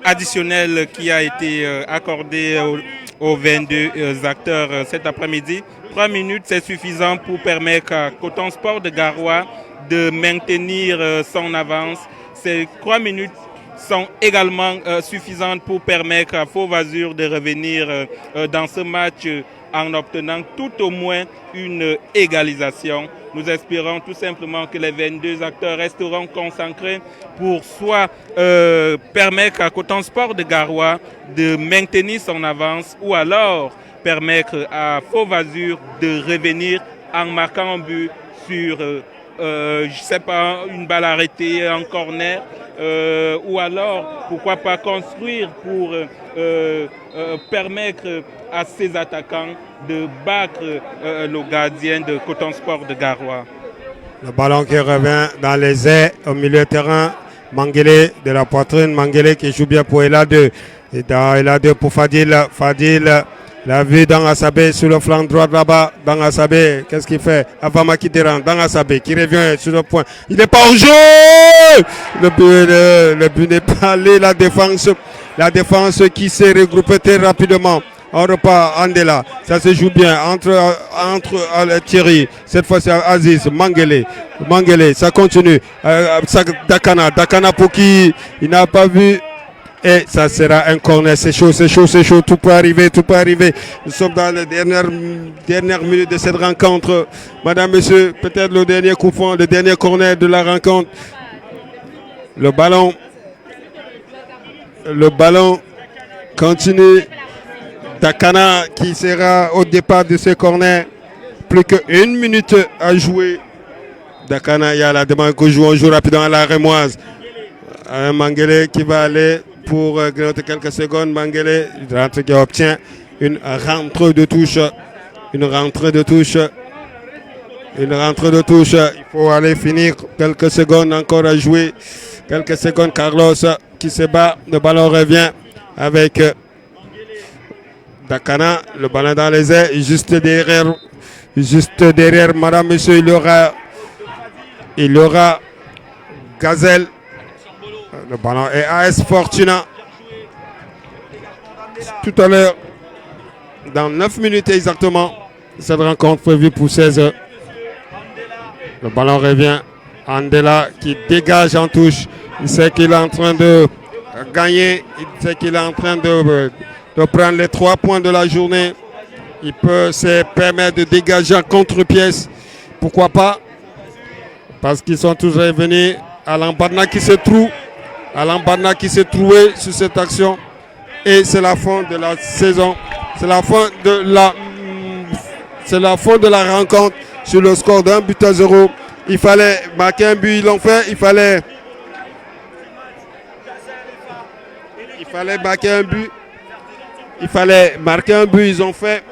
B: additionnel qui a été accordé aux 22 acteurs cet après-midi. 3 minutes, c'est suffisant pour permettre à Coton Sport de Garoua de maintenir son avance. Ces 3 minutes sont également suffisantes pour permettre à Fauve Azur de revenir dans ce match en obtenant tout au moins une égalisation. Nous espérons tout simplement que les 22 acteurs resteront concentrés pour soit permettre à Coton Sport de Garoua de maintenir son avance ou alors permettre à Fauve Azur de revenir en marquant un but sur, je sais pas, une balle arrêtée, un corner, ou alors, pourquoi pas construire pour permettre à ses attaquants de battre le gardien de Coton Sport de Garoua.
A: Le ballon qui revient dans les airs au milieu de terrain. Mangele de la poitrine. Mangele qui joue bien pour Ela2. Et dans Ela2 pour Fadil. Fadil l'a vu dans Asabé sur le flanc droit là-bas. Dans Asabé, qu'est-ce qu'il fait? Avama qui dérange. Dans Asabé qui revient sur le point. Il n'est pas au jeu. Le but n'est pas allé. La défense qui s'est regroupée très rapidement. On repart, Andela, ça se joue bien entre Thierry, cette fois c'est Aziz, Mangele, ça continue, Dakana pour qui il n'a pas vu, et ça sera un corner, c'est chaud, tout peut arriver, nous sommes dans les dernières minutes de cette rencontre, madame, monsieur, peut-être le dernier coup franc, le dernier corner de la rencontre, le ballon continue. Dakana qui sera au départ de ce corner. Plus qu'une minute à jouer. Dakana, il y a la demande qu'on joue. On joue rapidement à la Rémoise. Mangele qui va aller pour grignoter quelques secondes. Mangele, il rentre qui obtient une rentrée de touche. Il faut aller finir quelques secondes encore à jouer. Quelques secondes. Carlos qui se bat. Le ballon revient avec Dakana, le ballon dans les airs, juste derrière, madame, monsieur, il y aura Gazelle. Le ballon est AS Fortuna. Tout à l'heure, dans 9 minutes exactement, cette rencontre prévue pour 16 heures. Le ballon revient. Andela qui dégage en touche. Il sait qu'il est en train de gagner. Il sait qu'il est en train de prendre les 3 points de la journée. Il peut se permettre de dégager en contre-pièce. Pourquoi pas? Parce qu'ils sont toujours revenus. Alain Badna qui se trouve. Trouvé sur cette action. Et c'est la fin de la saison. C'est la fin de la rencontre sur le score d'1-0. Il fallait marquer un but. Ils l'ont fait. Il fallait marquer un but. Ils ont fait.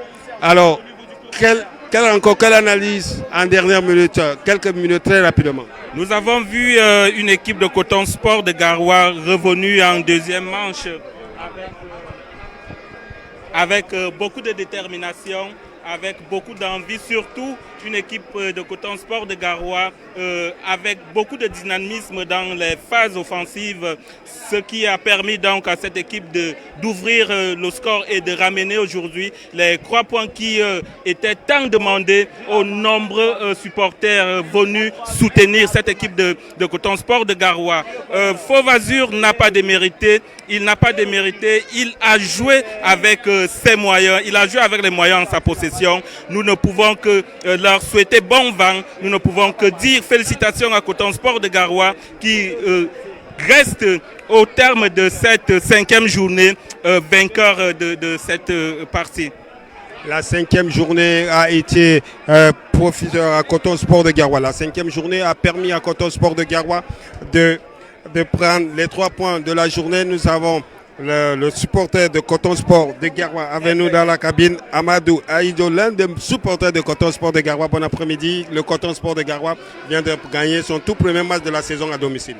A: Alors, quelle analyse en dernière minute, quelques minutes très rapidement?
B: Nous avons vu une équipe de Coton Sport de Garoua revenue en deuxième manche avec beaucoup de détermination avec beaucoup d'envie, surtout une équipe de Coton Sport de Garoua avec beaucoup de dynamisme dans les phases offensives, ce qui a permis donc à cette équipe d'ouvrir le score et de ramener aujourd'hui les 3 points qui étaient tant demandés aux nombreux supporters venus soutenir cette équipe de Coton Sport de Garoua. Fauve Azur n'a pas démérité, il n'a pas démérité, il a joué avec ses moyens, il a joué avec les moyens en sa possession. Nous ne pouvons que leur souhaiter bon vent, nous ne pouvons que dire félicitations à Coton Sport de Garoua qui reste au terme de cette 5e journée vainqueur de cette partie.
A: La 5e journée a été profiteur à Coton Sport de Garoua. La 5e journée a permis à Coton Sport de Garoua de prendre les 3 points de la journée. Nous avons le supporter de Coton Sport de Garoua avec nous dans la cabine, Amadou Aïdo, l'un des supporters de Coton Sport de Garoua. Bon après-midi, le Coton Sport de Garoua vient de gagner son tout premier match de la saison à domicile.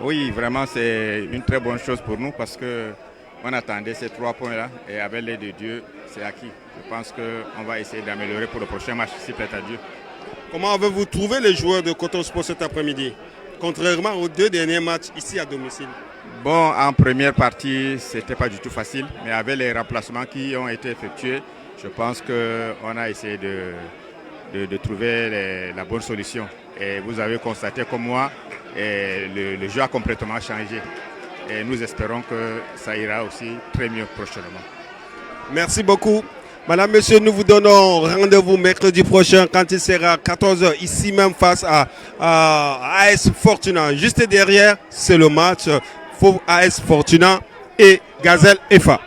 C: Oui, vraiment c'est une très bonne chose pour nous parce qu'on attendait ces 3 points-là et avec l'aide de Dieu, c'est acquis. Je pense qu'on va essayer d'améliorer pour le prochain match, s'il plaît à Dieu.
A: Comment avez-vous trouvé les joueurs de Coton Sport cet après-midi, contrairement aux 2 derniers matchs ici à domicile?
C: Bon, en première partie, ce n'était pas du tout facile, mais avec les remplacements qui ont été effectués, je pense qu'on a essayé de trouver la bonne solution. Et vous avez constaté comme moi, le jeu a complètement changé. Et nous espérons que ça ira aussi très mieux prochainement.
A: Merci beaucoup. Madame, Monsieur, nous vous donnons rendez-vous mercredi prochain quand il sera 14 h ici même face à AS Fortuna. Juste derrière, c'est le match Fauve AS Fortuna et Gazelle FA.